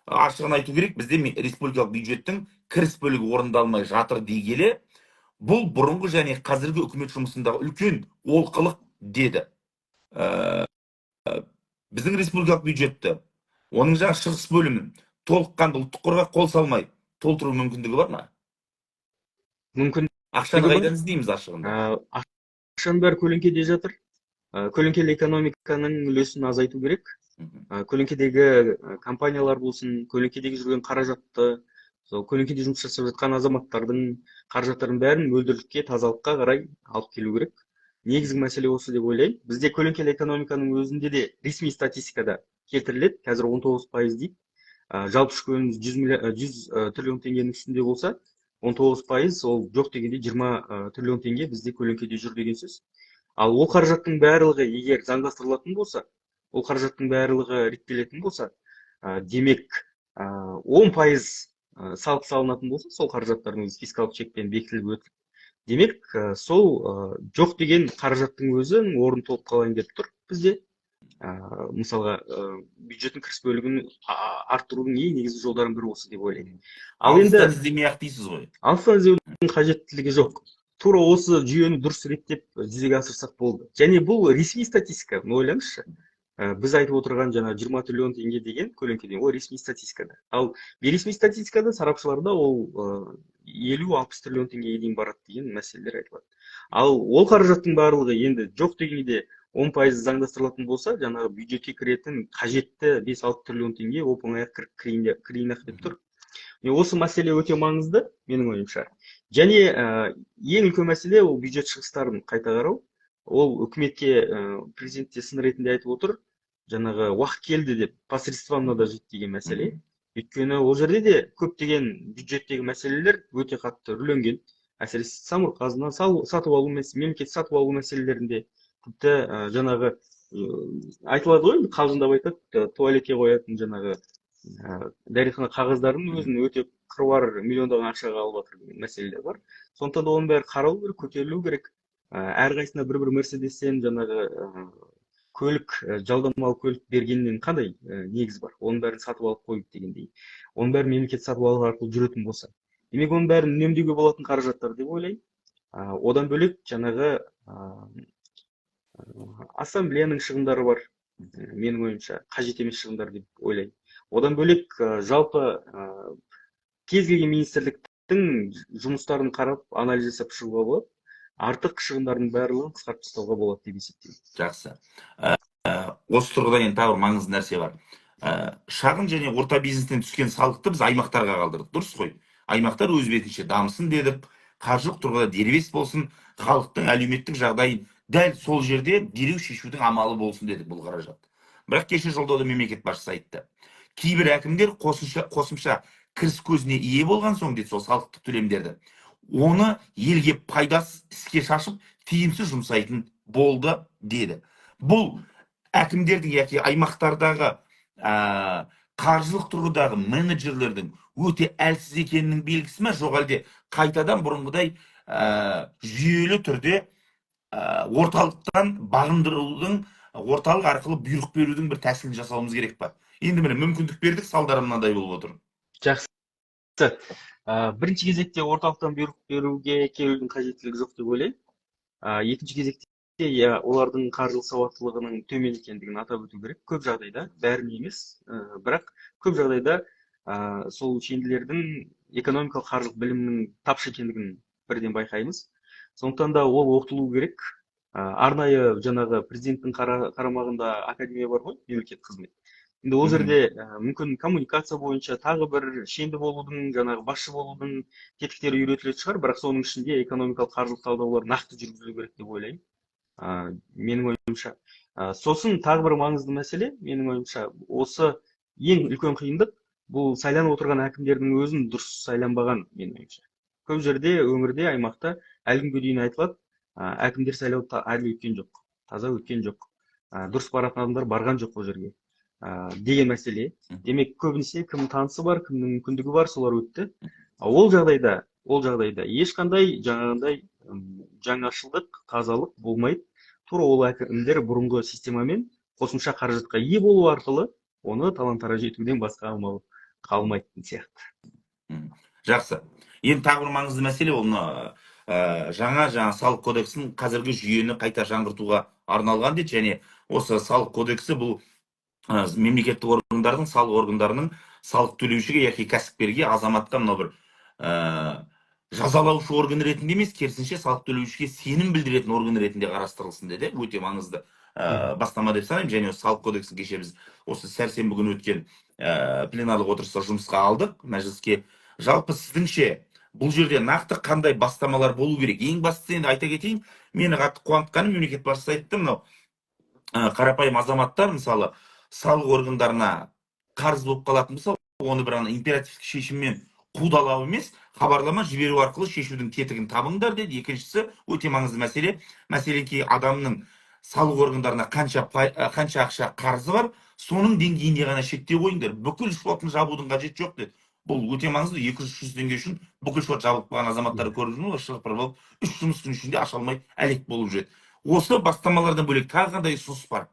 Speaker 1: ашығын айту керек, бізде республикалық бюджеттің кіріс бөлігі орындалмай жатыр дей келе, бұл бұрынғы және қазіргі үкімет жұмысындағы үлкен олқылық деді. Біздің республикалық бюджетті, оның жаңа шығыс бөлімін толыққанды ұлттық қорға қол салмай толтыру мүмкіндігі бар ма?
Speaker 2: Мүмкіндік
Speaker 1: Ақшаны
Speaker 2: бар.
Speaker 1: қайдан іздейміз ашығында?
Speaker 2: Ақшаның бәрі көлеңкеде жатыр. Көлеңкелі экономиканың үлесін азайту керек. Көлеңкедегі компаниялар болсын, көлеңкедегі жүрген қаражатты, сол көлеңкеде жұмыс жасап жатқан азаматтардың қаражаттарын бәрін мөлдірлікке, тазалыққа қарай алып келу керек. Негізгі мәселе осы деп ойлаймын. Бізде көлеңкелі экономиканың өзінде де ресми статистикада келтіріледі. Қазір 19% дейді. Жалпы ішкі өніміміз 100 триллион теңгенің үстінде болса, 19% ол жоқ дегенде 20 триллион теңге бізде көлеңкеде жүр деген сөз. Ал ол қаражаттың барлығы егер заңдастырылатын болса, ол қаражаттың барлығы реттелетін болса, демек 10% салық салынатын болса, сол қаражаттардың өзі фискалдық чекпен бекітіліп өтіліп, демек сол жоқ деген қаражаттың өзі орын толып қалайын деп тұр бізде. Мысалға бюджеттің кіріс бөлігін арттырудың ең негізгі жолдарының бірі осы деп ойлаймын. Ал енді
Speaker 1: Алыстан іздемей ақ дейсіз ғой.
Speaker 2: алыстан іздеудің қажеттілігі жоқ. Тура осы жүйені дұрыс реттеп жүзеге асырсақ болды. Және бұл ресми статистика. Ойлаңызшы, біз айтып отырған жаңа 20 триллион теңге деген көлеңкеден, ол ресми статистикада. Ал бейресми статистикада сарапшыларда ол 50-60 триллион теңгеге дейін барады деген мәселелер айтылады. Ал ол қаражаттың барлығы енді жоқ дегенде 10% заңдастырылатын болса, жаңағы бюджетке кіретін қажетті 5-6 триллион теңге оп-оңай кірейін-ақ деп тұр. Осы мәселе өте маңызды, менің ойымша. Және ең үлкен мәселе ол бюджет шығыстарын қайта қарау. Ол үкіметке президент те сын ретінде айтып отыр, жаңағы уақыт келді деп, посредственно даже деген мәселе. Өйткені ол жерде де көптеген бюджеттегі мәселелер өте қатты үрленген. Әсіресе самұрық қазына сатып алу, мемлекет сатып алу мәселелерінде тіпті жаңағы айтылады ғой, қалжыңдап айтады, туалетке қоятын жаңағы дәретхана қағаздарын өзін өте қыруар миллиондаған ақшаға алып жатыр деген мәселелер бар. Сондықтан да оның бәрі қаралу керек, көтерілу керек. Әрқайсысына бір мерседестен жаңағы көлік, жалдамалы көлік бергеннен қандай негіз бар? Оның бәрін сатып алып қойып дегендей. Оның бәрін мемлекет сатып алу арқылы жүретін болса. Демек оның бәрін үнемдеуге болатын қаражаттар деп ойлаймын. Одан бөлек жаңағы ассамблеяның шығындары бар. Менің ойымша қажет емес шығындар деп ойлаймын. Одан бөлек жалпы кез келген министрліктің жұмыстарын қарап анализ жасап шығуға болады. Артық шығындардың барлығын қысқартып тастауға болады деп есептеймін.
Speaker 1: Жақсы. Осы тұрғыда енді тағы бір маңызды нәрсе бар. Шағын және орта бизнестен түскен салықты біз аймақтарға қалдырдық. Дұрыс қой. Аймақтар өз бетінше дамысын дедік. Қаржылық тұрғыда дербес болсын, халықтың әлеуметтік жағдайын дәл сол жерде дереу шешудің амалы болсын дедік бұл қаражат. Бірақ кеше жолдауда мемлекет басшысы айтты. Кейбір әкімдер қосымша кіріс көзіне ие болған соң деді, сол салықтық төлемдерді, оны елге пайдасы іске шашып, тиімсіз жұмсайтын болды деді. Бұл әкімдердің яки аймақтардағы қаржылық тұрғыдағы менеджерлердің өте әлсіз екенінің белгісі ме, жоқ әлде қайтадан бұрынғыдай жүйелі түрде орталықтан бағындырудың, орталық арқылы бұйрық берудің бір тәсілін жасауымыз керек па? Енді міне мүмкіндік бердік, салдары мынандай болып отыр.
Speaker 2: Жақсы. Бірінші кезекте орталықтан бұйрық беруге келудің қажеттілігі жоқ деп ойлаймын. Екінші кезекте олардың қаржылық сауаттылығының төмен екендігін атап өту керек. Көп жағдайда, бәріне емес, бірақ көп жағдайда сол шенділердің экономикалық қаржылық білімінің тапшы екендігін бірден байқаймыз. Сондықтан да ол оқытылу керек. Арнайы жаңағы президенттің қарамағында академия бар ғой, мемлекет қызмет. Енді ол жерде мүмкін коммуникация бойынша тағы бір шенді болудың, жаңағы басшы болудың тетіктері үйретілетін шығар, бірақ соның ішінде экономикалық қаржылық талдаулар нақты жүргізілу керек деп ойлаймын. Менің ойымша. Сосын тағы бір маңызды мәселе, менің ойымша, осы ең үлкен қиындық, бұл сайланып отырған әкімдердің өзін дұрыс сайланбаған, менің ойымша. Көп жерде, өңірде, аймақта әлі күнге дейін айтылады, әкімдер сайлауды әділ өткен жоқ, таза өткен жоқ, дұрыс баратын адамдар барған жоқ ол жерге деген мәселе. Демек, көбінесе кімнің танысы бар, кімнің мүмкіндігі бар, солар өтті. Ол жағдайда ешқандай жаңағындай жаңашылдық, тазалық болмайды. Тура ол әкімдер бұрынғы системамен қосымша қаражатқа ие болу арқылы оны талан-тараж етуден басқа амал қалмайтын сияқты.
Speaker 1: Жақсы. Енді тағы бір маңызды мәселе, оны жаңа салық кодексін қазіргі жүйені қайта жаңғыртуға арналған дейді, және осы салық кодексі бұл мемлекеттік органдардың, салық органдарының салық төлеушіге яки кәсіпкерге, азаматқа мынау бір жазалаушы орган ретінде емес, керісінше салық төлеушіге сенім білдіретін орган ретінде қарастырылсын деді. Өте маңызды бастама деп санаймын. Және осы салық кодексін кеше біз осы сәрсенбі күні өткен пленарлық отырыста жұмысқа алдық мәжіліске. Жалпы сіздіңше бұл жерде нақты қандай бастамалар болу керек? Ең бастысы, енді айта кетейін, мені қатты қуантқаны, мемлекет басшысы айтты, мынау қарапайым азаматтар мысалы салық органдарына қарыз болып қалатын болса, оны бір императивтік шешіммен қудалау емес, хабарлама жіберу арқылы шешудің тетігін табыңдар деді. Екіншісі, өте маңызды мәселе, мәселен адамның салық органдарына қанша ақша қарызы бар, соның деңгейінде ғана шектеу қойыңдар. Бүкіл шотын жабудың қажеті жоқ деді. Бұл өте маңызды. 200-300 теңге үшін бүкіл шот жабылып қалған азаматтарды көріп жүрмін, шығып болып 3 жұмыс күні ішінде аша алмай әлек болып жүреді. Осы бастамалардан бөлек тағы қандай ұсыныс бар?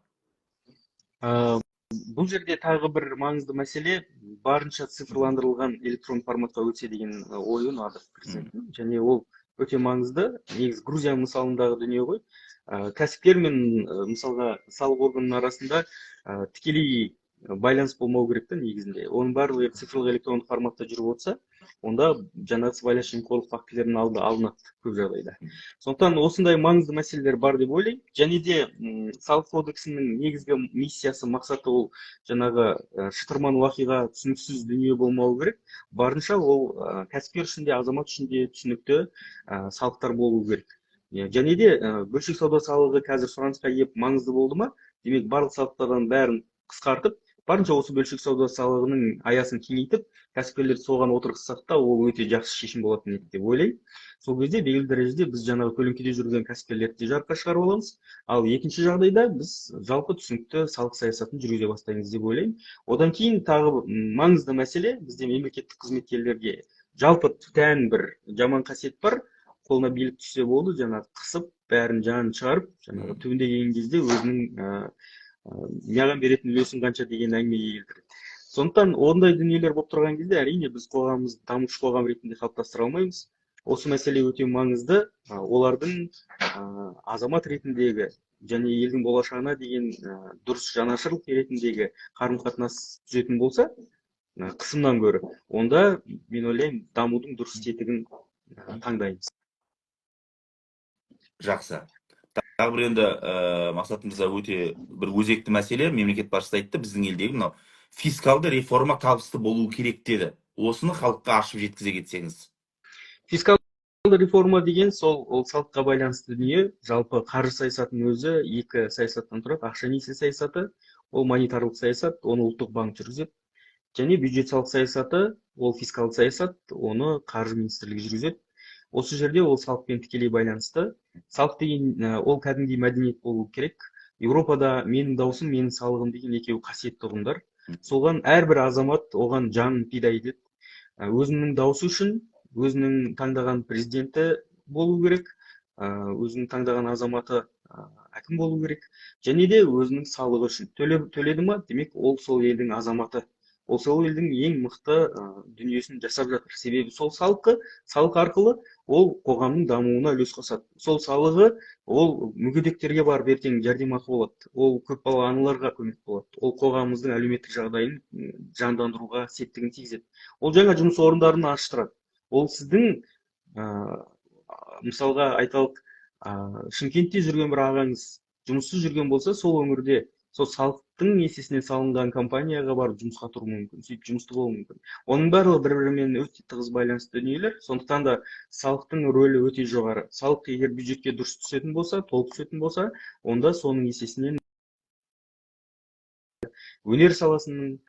Speaker 2: Бұл жерде тағы бір маңызды мәселе, барынша цифрландырылған электрон форматқа өтсе деген ойын адыр президенттің. Және ол өте маңызды. Негізі Грузия мысалындағы дүние ғой. Кәсіпкер мен мысалға салық органының арасында тікелей байланыс болмау керек та негізінде. Оның барлығы цифрлық электрондық форматта жүріп отырса, онда жаңағы сыбайлас жемқорлық фактілерінің алды алынады көп жағдайда. Сондықтан осындай маңызды мәселелер бар деп ойлаймын. Және де салық кодексінің негізгі миссиясы, мақсаты ол жаңағы шытырман уақиға, түсініксіз дүние болмауы керек. Барынша ол кәсіпкер үшін де, азамат үшін де түсінікті салықтар болу керек. Және де бөлшек сауда салығы қазір сұранысқа ие маңызды болды ма? Демек, барлық салықтардан бәрін қысқартып, барынша осы бөлшек сауда салығының аясын кеңейтіп, кәсіпкерлерді соған отырғызсақ та, ол өте жақсы шешім болатын еді деп ойлаймын. Сол кезде белгілі дәрежеде біз жаңағы көлеңкеде жүрген кәсіпкерлерді жарыққа шығарып аламыз. Ал екінші жағдайда біз жалпы түсінікті салық саясатын жүргізе бастаймыз деп ойлаймын. Одан кейін тағы маңызды мәселе, бізде мемлекеттік қызметкерлерге жалпы тән бір жаман қасиет бар. Қолына билік түссе болды, жаңағы қысып, бәрін жанын шығарып, жаңағы түбінде келген кезде өзінің маған беретін үлесін қанша деген әңгімеге келтіреді. Сондықтан ондай дүниелер болып тұрған кезде әрине біз қоғамымызды дамушы қоғам ретінде қалыптастыра алмаймыз. Осы мәселе өте маңызды. Олардың азамат ретіндегі және елдің болашағына деген дұрыс жанашырлық ретіндегі қарым-қатынас түзетін болса, қысымнан гөрі, онда мен ойлаймын дамудың дұрыс тетігін таңдаймыз.
Speaker 1: Жақсы. Тағы бір енді мақсатымызда өте бір өзекті мәселе, мемлекет басшысы айтты, біздің елдегі мынау фискалды реформа табысты болуы керек деді. Осыны халыққа ашып жеткізе кетсеңіз.
Speaker 2: Фискалды реформа деген сол салыққа байланысты дүние. Жалпы қаржы саясатының өзі екі саясаттан тұрады. Ақша несие саясаты, ол монетарлық саясат, оны ұлттық банк жүргізеді. Және бюджет салық саясаты, ол фискалды саясат, оны қаржы министрлігі жүргізеді. Осы жерде ол салықпен тікелей байланысты. Салық деген ол кәдімгідей мәдениет болу керек. Еуропада менің даусым, менің салығым деген екеуі қасиетті ұғымдар. Соған әрбір азамат оған жанын пида етеді. Өзінің даусы үшін өзінің таңдаған президенті болу керек, өзінің таңдаған азаматы әкім болу керек. Және де өзінің салығы үшін төледі ма, демек ол сол елдің азаматы. Ол сол елдің ең мықты дүниесін жасап жатыр. Себебі сол салық арқылы ол қоғамның дамуына үлес қосады. Сол салығы ол мүгедектерге барып ертең жәрдемақы болады. Ол көпбалалы аналарға көмек болады. Ол қоғамымыздың әлеуметтік жағдайын жандандыруға септігін тигізеді. Ол жаңа жұмыс орындарын аштырады. Ол сіздің мысалға айталық, Шымкентте жүрген бір ағаңыз жұмыссыз жүрген болса, сол өңірде сол салықтың есесіне салынған компанияға барып жұмысқа тұру мүмкін, сөйтіп жұмысты болу мүмкін. Оның барлығы бір-бірімен өте тығыз байланысты дүниелер. Сондықтан да салықтың рөлі өте жоғары. Салық егер бюджетке дұрыс түсетін болса, толық түсетін болса, онда соның есесінен өнер саласының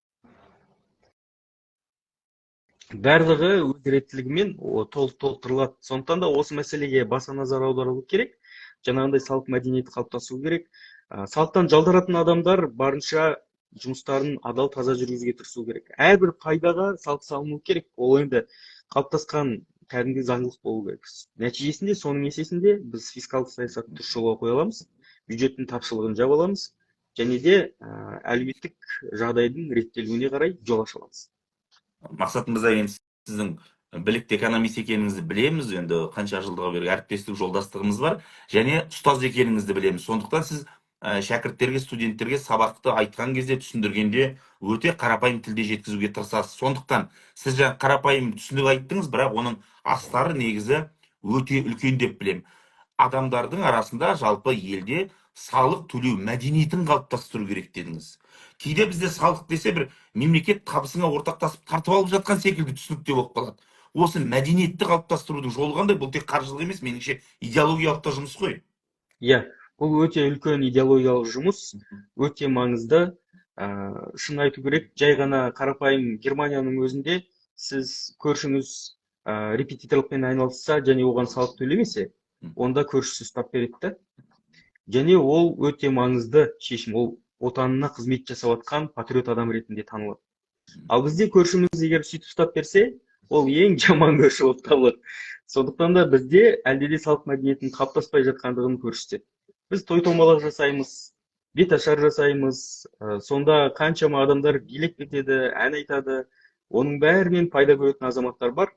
Speaker 2: барлығы өз реттілігімен толықтырылады. Сондықтан да осы мәселеге баса назар аударылу керек. Жаңағындай салық мәдениеті қалыптасу керек. Салықтан жалдаратын адамдар барынша жұмыстарын адал, таза жүргізуге тырысу керек. Әрбір пайдаға салық салыну керек. Ол енді қалыптасқан кәдімгі заңдылық болу керек. Нәтижесінде соның есесінде біз фискалды саясатты дұрыс жолға қоя аламыз, бюджеттің тапшылығын жаба аламыз, және де әлеуметтік жағдайдың реттелуіне қарай жол аша аламыз.
Speaker 1: Мақсатымызда енді сіздің білікті экономист екеніңізді білеміз, енді қанша жылға бері әріптестік жолдастығымыз бар, және ұстаз екеніңізді білеміз. Сондықтан сіз шәкірттерге, студенттерге сабақты айтқан кезде, түсіндіргенде өте қарапайым тілде жеткізуге тырысасыз. Сондықтан сіз жаңа қарапайым түсінік айттыңыз, бірақ оның астары негізі өте үлкен деп білем. Адамдардың арасында жалпы елде салық төлеу мәдениетін қалыптастыру керек дедіңіз. Кейде бізде салық десе бір мемлекет табысыңа ортақтасып тартып алып жатқан секілді түсінікте болып қалады. Осы мәдениетті қалыптастырудың жолы қандай? Бұл тек қаржылық емес, меніңше идеологиялық та жұмыс қой.
Speaker 2: Иә, бұл өте үлкен идеологиялық жұмыс, өте маңызды. Шын айту керек, жай ғана қарапайым Германияның өзінде сіз көршіңіз репетиторлықпен айналысса және оған салық төлемесе, онда көршісі ұстап береді да. Және ол өте маңызды шешім. Ол отанына қызмет жасап жатқан патриот адам ретінде танылады. Ал бізде көршіміз егер сөйтіп ұстап берсе, ол ең жаман көрші болып табылады. Сондықтан да бізде әлде де салық мәдениетінің қалыптаспай жатқандығын көрсетеді. Біз той томалақ жасаймыз, беташар жасаймыз, сонда қаншама адамдар билеп кетеді, ән айтады, оның бәрінен пайда көретін азаматтар бар,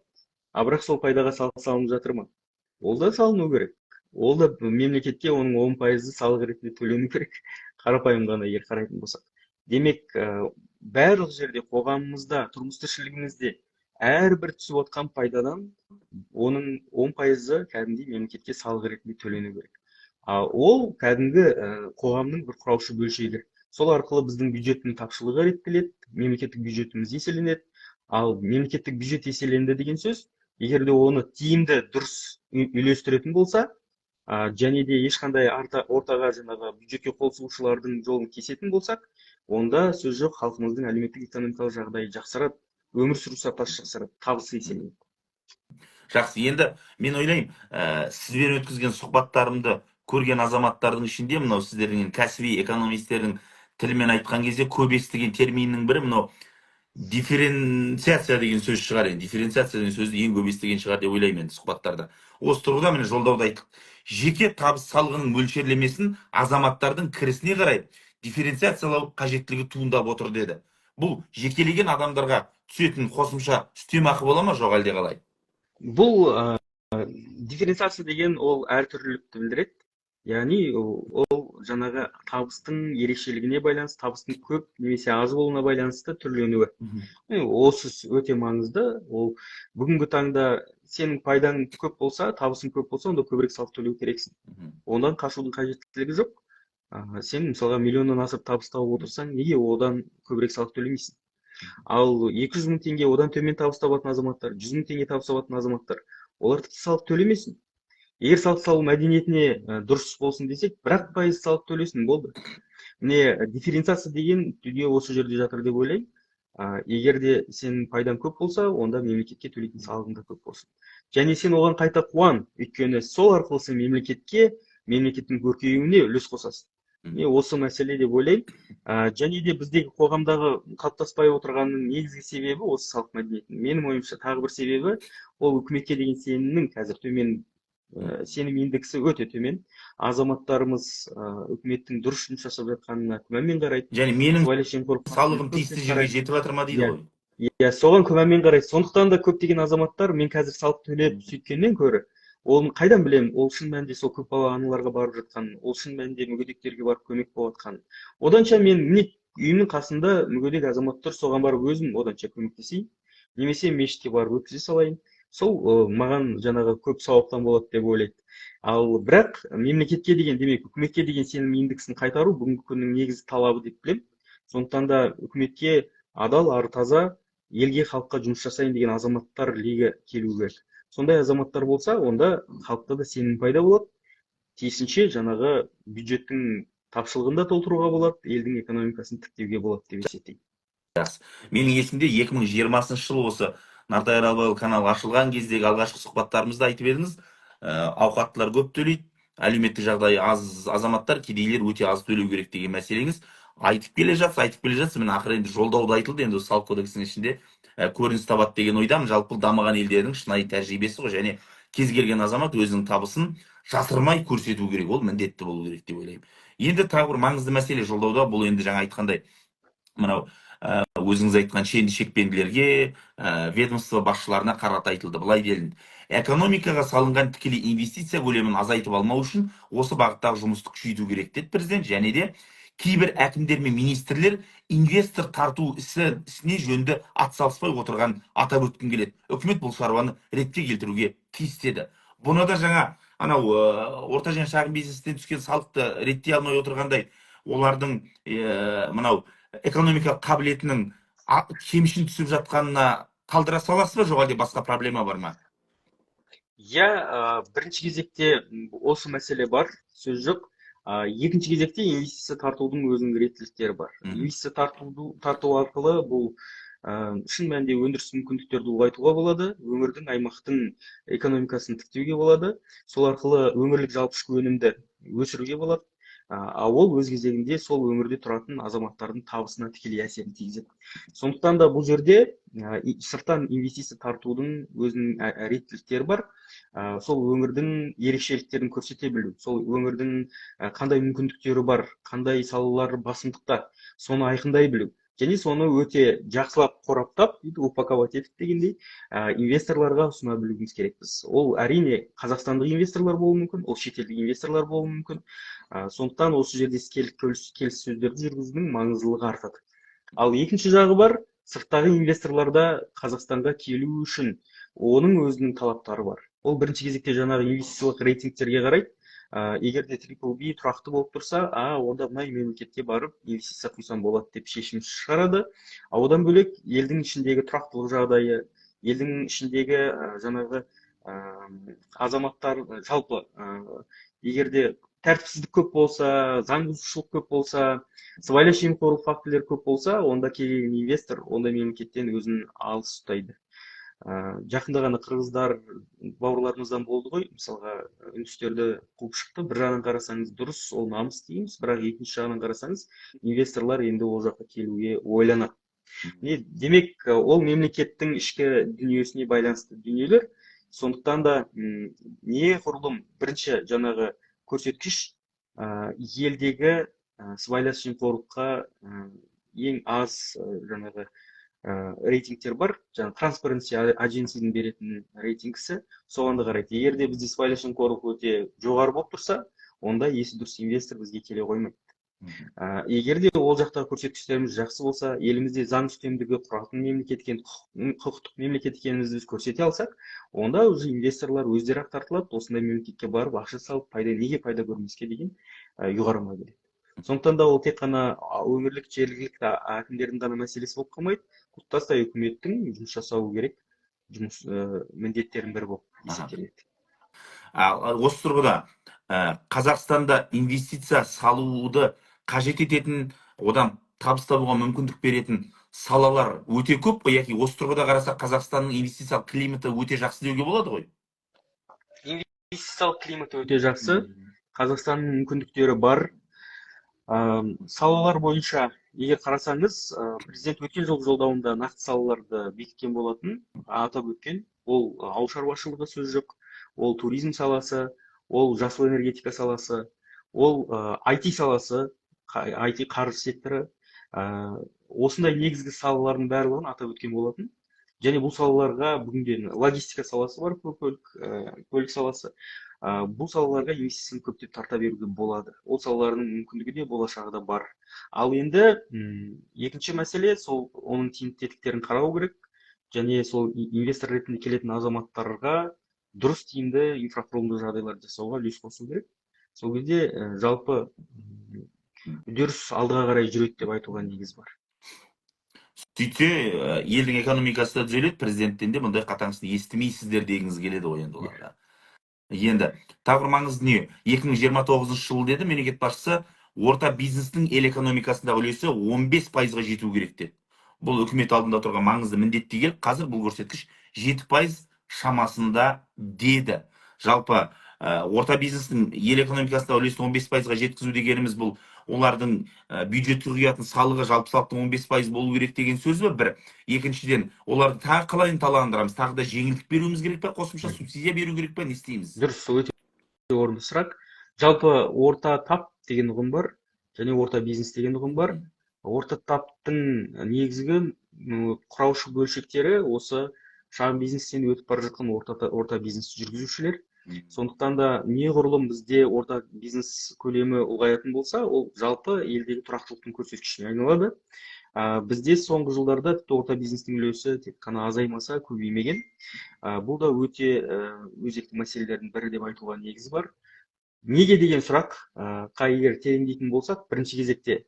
Speaker 2: бірақ сол пайдаға салық салынып жатыр ма? Ол да салыну керек. Ол да мемлекетке оның 10% салық ретінде төлену керек. Қарапайым ғана егер қарайтын болсақ. Демек, барлық жерде, қоғамымызда, тұрмыс тіршілігімізде әрбір түсіп отқан пайдадан оның 10% кәдімгідей мемлекетке салық ретінде төлену керек. Ол кәдімгі қоғамның бір құраушы бөлшегі. Сол арқылы біздің бюджеттің тапшылығы реттеледі, мемлекеттік бюджетіміз еселенеді. Ал мемлекеттік бюджет еселенді деген сөз, егер де оны тиімді дұрыс үйлестіретін болса, және де ешқандай ортаға жаңағы бюджетке қол сұғушылардың жолын кесетін болсақ, онда сөз жоқ, халқымыздың әлеуметтік экономикалық жағдайы жақсарады, өмір сүру сапасы жақсарады, табысы еселенеді.
Speaker 1: Жақсы, енді мен ойлаймын, сізбен өткізген сұхбаттарымды көрген азаматтардың ішінде мынау сіздердің кәсіби экономистердің тілімен айтқан кезде көп естіген терминнің бірі мынау дифференциация деген сөз шығар. Дифференциация деген сөзді ең көп естіген шығар деп ойлаймын енді сұхбаттарда. Осы тұрғыда міне жолдауда айттық. Жеке табыс салығының мөлшерлемесін азаматтардың кірісіне қарай дифференциациялау қажеттілігі туындап отыр деді. Бұл жекелеген адамдарға түсетін қосымша үстемақы бола ма, жоқ әлде қалай?
Speaker 2: Бұл дифференциация деген ол әртүрлілікті білдіреді. Яғни ол жаңағы табыстың ерекшелігіне байланысты, табыстың көп немесе аз болуына байланысты түрленуі. Осы өте маңызды. Ол бүгінгі таңда сенің пайдаң көп болса, табысың көп болса, онда көбірек салық төлеу керексің. Ондан қашудың қажеттілігі жоқ. Сен мысалға миллионнан асып табыс тауып отырсаң, неге одан көбірек салық төлемейсің? Ал 200 мың теңге одан төмен табыс табатын азаматтар, 100 мың теңге табыс табатын азаматтар, олар тіпті салық төлемесін. Егер салық салу мәдениетіне дұрыс болсын десек, 1% салық төлесін, болды. Міне, дифференциация деген дүние осы жерде жатыр деп ойлаймын. Егер де сенің пайдаң көп болса, онда мемлекетке төлейтін салығың да көп болсын. Және сен оған қайта қуан, өйткені сол арқылы сен мемлекеттің көркеюіне үлес қосасың. Осы мәселе деп ойлаймын. Және де біздегі қоғамдағы қалыптаспай отырғанның негізгі себебі осы салық мәдениетінің. Менің ойымша тағы бір себебі ол үкіметке деген сенімнің қазір төмен, сенім индексі өте төмен. Азаматтарымыз үкіметтің дұрыс жұмыс жасап жатқанына күмәнмен қарайды.
Speaker 1: Және менің салығым тиісті жерге жетіп жатыр ма дейді ғой.
Speaker 2: Иә, соған күмәнмен қарайды. Сондықтан да көптеген азаматтар мен қазір салық төлеп сөйткеннен көрі, оны қайдан білем, ол шын мәнінде сол көпбалалы аналарға барып жатқан, ол шын мәнінде мүгедектерге барып көмек болып жатқан. Оданша мен үйімнің қасында мүгедек азамат тұр, соған барып өзім оданша көмектесейін, немесе мешітке барып өткізе салайын. Сол маған жаңағы көп сауаптан болады деп ойлайды. Ал бірақ мемлекетке деген, демек үкіметке деген сенім индексін қайтару бүгінгі күннің негізгі талабы деп білем. Сондықтан да үкіметке адал, ары таза, елге, халыққа жұмыс жасайын деген азаматтар легі келу керек. Сондай азаматтар болса, онда халықта да сенім пайда болады. Тиісінше жаңағы бюджеттің тапшылығын да толтыруға болады, елдің экономикасын тіктеуге болады деп есептеймін.
Speaker 1: Менің есімде 2020 жылы осы Нартай Аралбайұлы каналы ашылған кездегі алғашқы сұхбаттарымызда айтып едіңіз, ауқаттылар көп төлейді, әлеуметтік жағдайы аз азаматтар, кедейлер өте аз төлеу керек деген мәселеңіз айтып келе жатсыз. Міне ақыры енді жолдауда айтылды, енді салық кодексінің ішінде көрініс табады деген ойдамын. Жалпы дамыған елдердің шынайы тәжірибесі ғой, және кез келген азамат өзінің табысын жасырмай көрсету керек, ол міндетті болу керек деп ойлаймын. Енді тағы бір маңызды мәселе жолдауда, бұл енді жаңа айтқандай мынау өзіңіз айтқан шенді шекпенділерге, ведомство басшыларына қарата айтылды. Былай делінді: экономикаға салынған тікелей инвестиция көлемін азайтып алмау үшін осы бағыттағы жұмысты күшейту керек деді президент. Және де кейбір әкімдер мен министрлер инвестор тарту ісіне жөнді атсалыспай отырған атап өткім келеді. Үкімет бұл шаруаны ретке келтіруге тиіс деді. Бұны да жаңа анау орта және шағын бизнестен түскен салықты реттей алмай отырғандай, олардың мынау экономика қабілетінің кемшін түсіп жатқанына қалдыра саласыз ба, жоқ әлде басқа проблема бар ма?
Speaker 2: Иә, бірінші кезекте осы мәселе бар, сөз жоқ. Екінші кезекте инвестиция тартудың өзінің реттіліктері бар. Инвестиция тарту арқылы бұл шын мәнінде өндіріс мүмкіндіктерді ұлғайтуға болады, өңірдің, аймақтың экономикасын тіктеуге болады. Сол арқылы өңірлік жалпы ішкі өнімді өсіруге болады. Ол өз кезегінде сол өңірде тұратын азаматтардың табысына тікелей әсерін тигізеді. Сондықтан да бұл жерде сырттан инвестиция тартудың өзінің реттіліктері бар. Сол өңірдің ерекшеліктерін көрсете білу, сол өңірдің қандай мүмкіндіктері бар, қандай салалар басымдықта, соны айқындай білу. Және соны өте жақсылап қораптап, упаковать етіп дегендей, инвесторларға ұсына білуіміз керекпіз. Ол әрине қазақстандық инвесторлар болуы мүмкін, ол шетелдік инвесторлар болуы мүмкін. Сондықтан осы жерде келіссөздерді жүргізудің маңыздылығы артады. Ал екінші жағы бар, сырттағы инвесторларда Қазақстанға келу үшін оның өзінің талаптары бар. Ол бірінші кезекте жаңағы инвестициялық рейтингтерге қарайды. Егер де BBB тұрақты болып тұрса, онда мына мемлекетке барып инвестиция құйсам болады деп шешім шығарады. Одан бөлек елдің ішіндегі тұрақтылық жағдайы, елдің ішіндегі жаңағы азаматтар жалпы егер де тәртіпсіздік көп болса, заң бұзушылық көп болса, сыбайлас жемқорлық фактілері көп болса, онда келген инвестор ондай мемлекеттен өзін алыс ұстайды. Жақында ғана қырғыздар бауырларымыздан болды ғой, мысалға үндістерді қуып шықты. Бір жағынан қарасаңыз дұрыс, ол намыс дейміз, бірақ екінші жағынан қарасаңыз инвесторлар енді ол жаққа келуге ойланады. Демек, ол мемлекеттің ішкі дүниесіне байланысты дүниелер. Сондықтан да неғұрлым бірінші жаңағы көрсеткіш елдегі сыбайлас жемқорлыққа ең аз жаңағы рейтингтер бар, жаңағы Transparency Agency'дің беретін рейтингісі, соған да қарайды. Егер де бізде сыбайлас жемқорлық өте жоғары болып тұрса, онда есі дұрыс инвестор бізге келе қоймайды. Егер де ол жақтағы көрсеткіштеріміз жақсы болса, елімізде заң үстемдігі құратын мемлекет екен, құқықтық мемлекет екенімізді біз көрсете алсақ, онда уже инвесторлар өздері ақ тартылады, осындай мемлекетке барып ақша салып, неге пайда көрмеске деген ұйғарымға келеді. Сондықтан да ол тек қана өңірлік, жергілікті әкімдердің ғана мәселесі болып қалмайды, тұтастай үкіметтің жұмыс жасауы керек, жұмыс міндеттерінің бірі болып есептеледі.
Speaker 1: Осы тұрғыда Қазақстанда инвестиция салуды қажет ететін, одан табыс табуға мүмкіндік беретін салалар өте көп қой, яки осы тұрғыда қарасақ Қазақстанның инвестициялық климаты өте жақсы деуге болады ғой?
Speaker 2: Инвестициялық климаты өте жақсы, Қазақстанның мүмкіндіктері бар. Салалар бойынша егер қарасаңыз, президент өткен жылғы жолдауында нақты салаларды бекіткен болатын, атап өткен. Ол ауыл шаруашылығы сөз жоқ, ол туризм саласы, ол жасыл энергетика саласы, ол IT саласы, IT қаржы секторы. Осындай негізгі салалардың барлығын атап өткен болатын. Және бұл салаларға бүгінде логистика саласы бар, көлік саласы. Бұл салаларға инвестицияны көптеп тарта беруге болады. Ол салалардың мүмкіндігі де болашағы да бар. Ал енді екінші мәселе, сол оның тиімді-тетіктерін қарау керек, және сол инвестор ретінде келетін азаматтарға дұрыс тиімді инфрақұрылымдық жағдайларды жасауға үлес қосу керек. Сол кезде жалпы үдеріс алдыға қарай жүреді деп айтуға негіз бар.
Speaker 1: Сөйтсе, елдің экономикасы да түзеледі, президенттен де мұндай қатаңсыз естімейсіздер дегіңіз келеді ғой енді оларға. Енді тағы бір маңызды не? 2029 жылы деді мемлекет басшысы, орта бизнестің ел экономикасындағы үлесі 15%-ға жету керек деді. Бұл үкімет алдында тұрған маңызды міндет те келіп, қазір бұл көрсеткіш 7% шамасында деді. Жалпы орта бизнестің ел экономикасындағы үлесін 15%-ға жеткізу дегеніміз бұл олардың бюджетке құятын салығы жалпы салықтың 15% болу керек деген сөз бе? Бір. Екіншіден, оларды тағы қалай ынталандырамыз? Тағы да жеңілдік беруіміз керек пе? Қосымша субсидия беру керек пе? Не істейміз?
Speaker 2: Дұрыс, өте орынды сұрақ. Жалпы орта тап деген ұғым бар, және орта бизнес деген ұғым бар. орта таптың негізгі құраушы бөлшектері осы шағын бизнестен өтіп бара жатқан орта бизнес жүргізушілер. Сондықтан да неғұрлым бізде орта бизнес көлемі ұлғаятын болса, ол жалпы елдегі тұрақтылықтың көрсеткішіне айналады. Бізде соңғы жылдарда тіпті орта бизнестің үлесі тек қана азаймаса көбеймеген. Бұл да өте өзекті мәселелердің бірі деп айтуға негіз бар. Неге деген сұраққа егер тереңдейтін болсақ, бірінші кезекте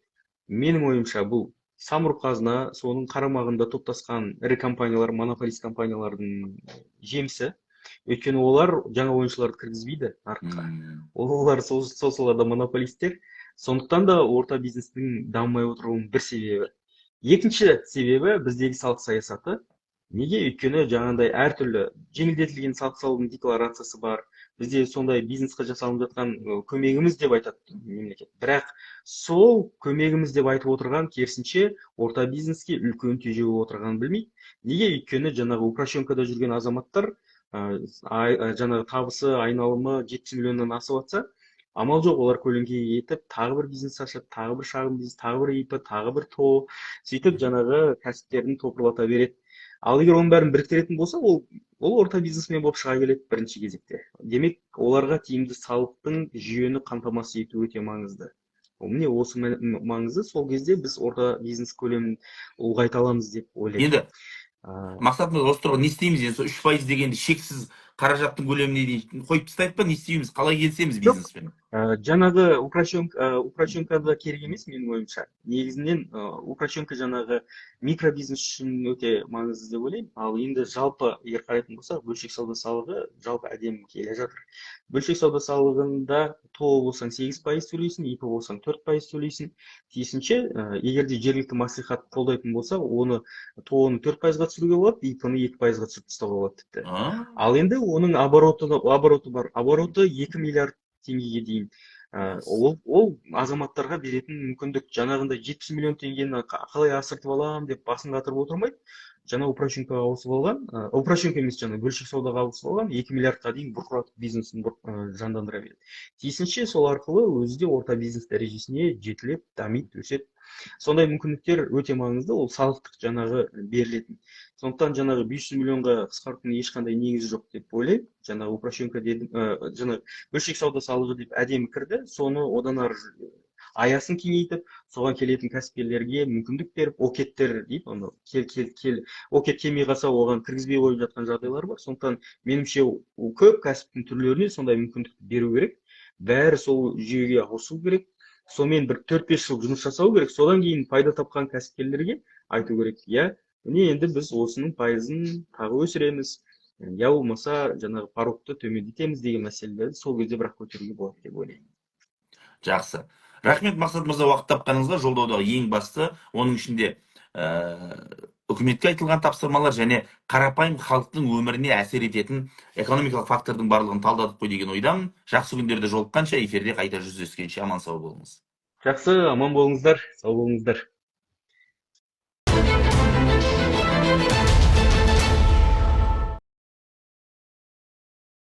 Speaker 2: менің ойымша бұл самұрық қазына, соның қарамағында топтасқан ірі компаниялар, монополист компаниялардың жемісі. Өйткені олар жаңа ойыншыларды кіргізбейді нарыққа. Олар сол салада монополистер. Сондықтан да орта бизнестің дамымай отыруының бір себебі. Екінші себебі біздегі салық саясаты. Неге? Өйткені жаңағындай әртүрлі жеңілдетілген салық салудың декларациясы бар. Бізде сондай бизнесқа жасалынып жатқан көмегіміз деп айтады мемлекет. Бірақ сол көмегіміз деп айтып отырған керісінше орта бизнеске үлкен тежеу отырғанын білмейді. Неге? Өйткені жаңағы упрощенкада жүрген азаматтар жаңағы табысы айналымы 70 миллионнан асып жатса, амал жоқ, олар көлеңкеге етіп тағы бір бизнес ашады, тағы бір шағын бизнес, тағы бір ИП, тағы бір ТО, сөйтіп жаңағы кәсіптерін топырлата береді. Ал егер оның бәрін біріктіретін болса, ол орта бизнесмен болып шыға келеді бірінші кезекте. Демек, оларға тиімді салықтың жүйені қамтамасыз ету өте маңызды. Міне осы маңызы, сол кезде біз орта бизнес көлемін ұлғайта аламыз деп ойлаймын.
Speaker 1: Енді мақсатымыз осы тұрғыда не істейміз? Енді 3% дегенді шексіз қаражаттың көлеміне дейін қойып тастайық па? Не істейміз? Қалай келісеміз бизнеспен?
Speaker 2: Жаңағы упрощенкада керек емес менің ойымша. Негізінен упрощенка жаңағы микробизнес үшін өте маңызды деп ойлаймын. Ал енді жалпы егер қарайтын болсақ, бөлшек сауда салығы жалпы әдемі келе жатыр. Бөлшек сауда салығында ТО болсаң 8% төлейсің, ИП болсаң 4% төлейсің. Тиісінше, егер де жергілікті мәслихат қолдайтын болса, оны ТО-ны 4%-ға түсіруге болады, ИП-ны 2%-ға түсіріп тастауға болады тіпті. Ал енді оның обороты бар. Обороты 2 миллиард теңгеге дейін. Ол азаматтарға беретін мүмкіндік. Жаңағындай 70 миллион теңгені қалай асыртып аламын деп басын қатырып отырмайды. Жаңа упрощенкаға ауысып алған, упрощенка емес, жаңа бөлшек саудаға ауысып алған 2 миллиардқа дейін бұрқыратып бизнесін жандандыра береді. Тиісінше сол арқылы өзі де орта бизнес дәрежесіне жетіліп, дамиды, өседі. Сондай мүмкіндіктер өте маңызды, ол салықтық жаңағы берілетін. Сондықтан жаңағы 500 миллионға қысқартудың ешқандай негізі жоқ деп ойлаймын. Жаңағы упрощенка дедім, жаңағы бөлшек сауда салығы деп әдемі кірді, соны одан ары аясын кеңейтіп, соған келетін кәсіпкерлерге мүмкіндік беріп, океттер дейді, оны окет келмей қалса оған кіргізбей қойып жатқан жағдайлар бар. Сондықтан меніңше көп кәсіптің түрлеріне сондай мүмкіндікті беру керек. Бәрі сол жүйеге ауысу керек. Сонымен бір 4-5 жыл жұмыс жасау керек. Содан кейін пайда тапқан кәсіпкерлерге айту керек. Міне енді біз осының пайызын тағы өсіреміз. Я болмаса жаңағы порогты төмендетеміз деген мәселелерді сол кезде бірақ көтеруге болады деп ойлаймын.
Speaker 1: Жақсы. Рахмет Мақсат мырза, уақыт тапқаныңызға. Жолдаудағы ең басты, оның ішінде үкіметке айтылған тапсырмалар және қарапайым халықтың өміріне әсер ететін экономикалық фактордың барлығын талдадық қой деген ойдамын. Жақсы күндерде жолыққанша эфирде қайта жүздескенше аман сау болыңыз.
Speaker 2: Жақсы, аман болыңыздар, сау болыңыздар.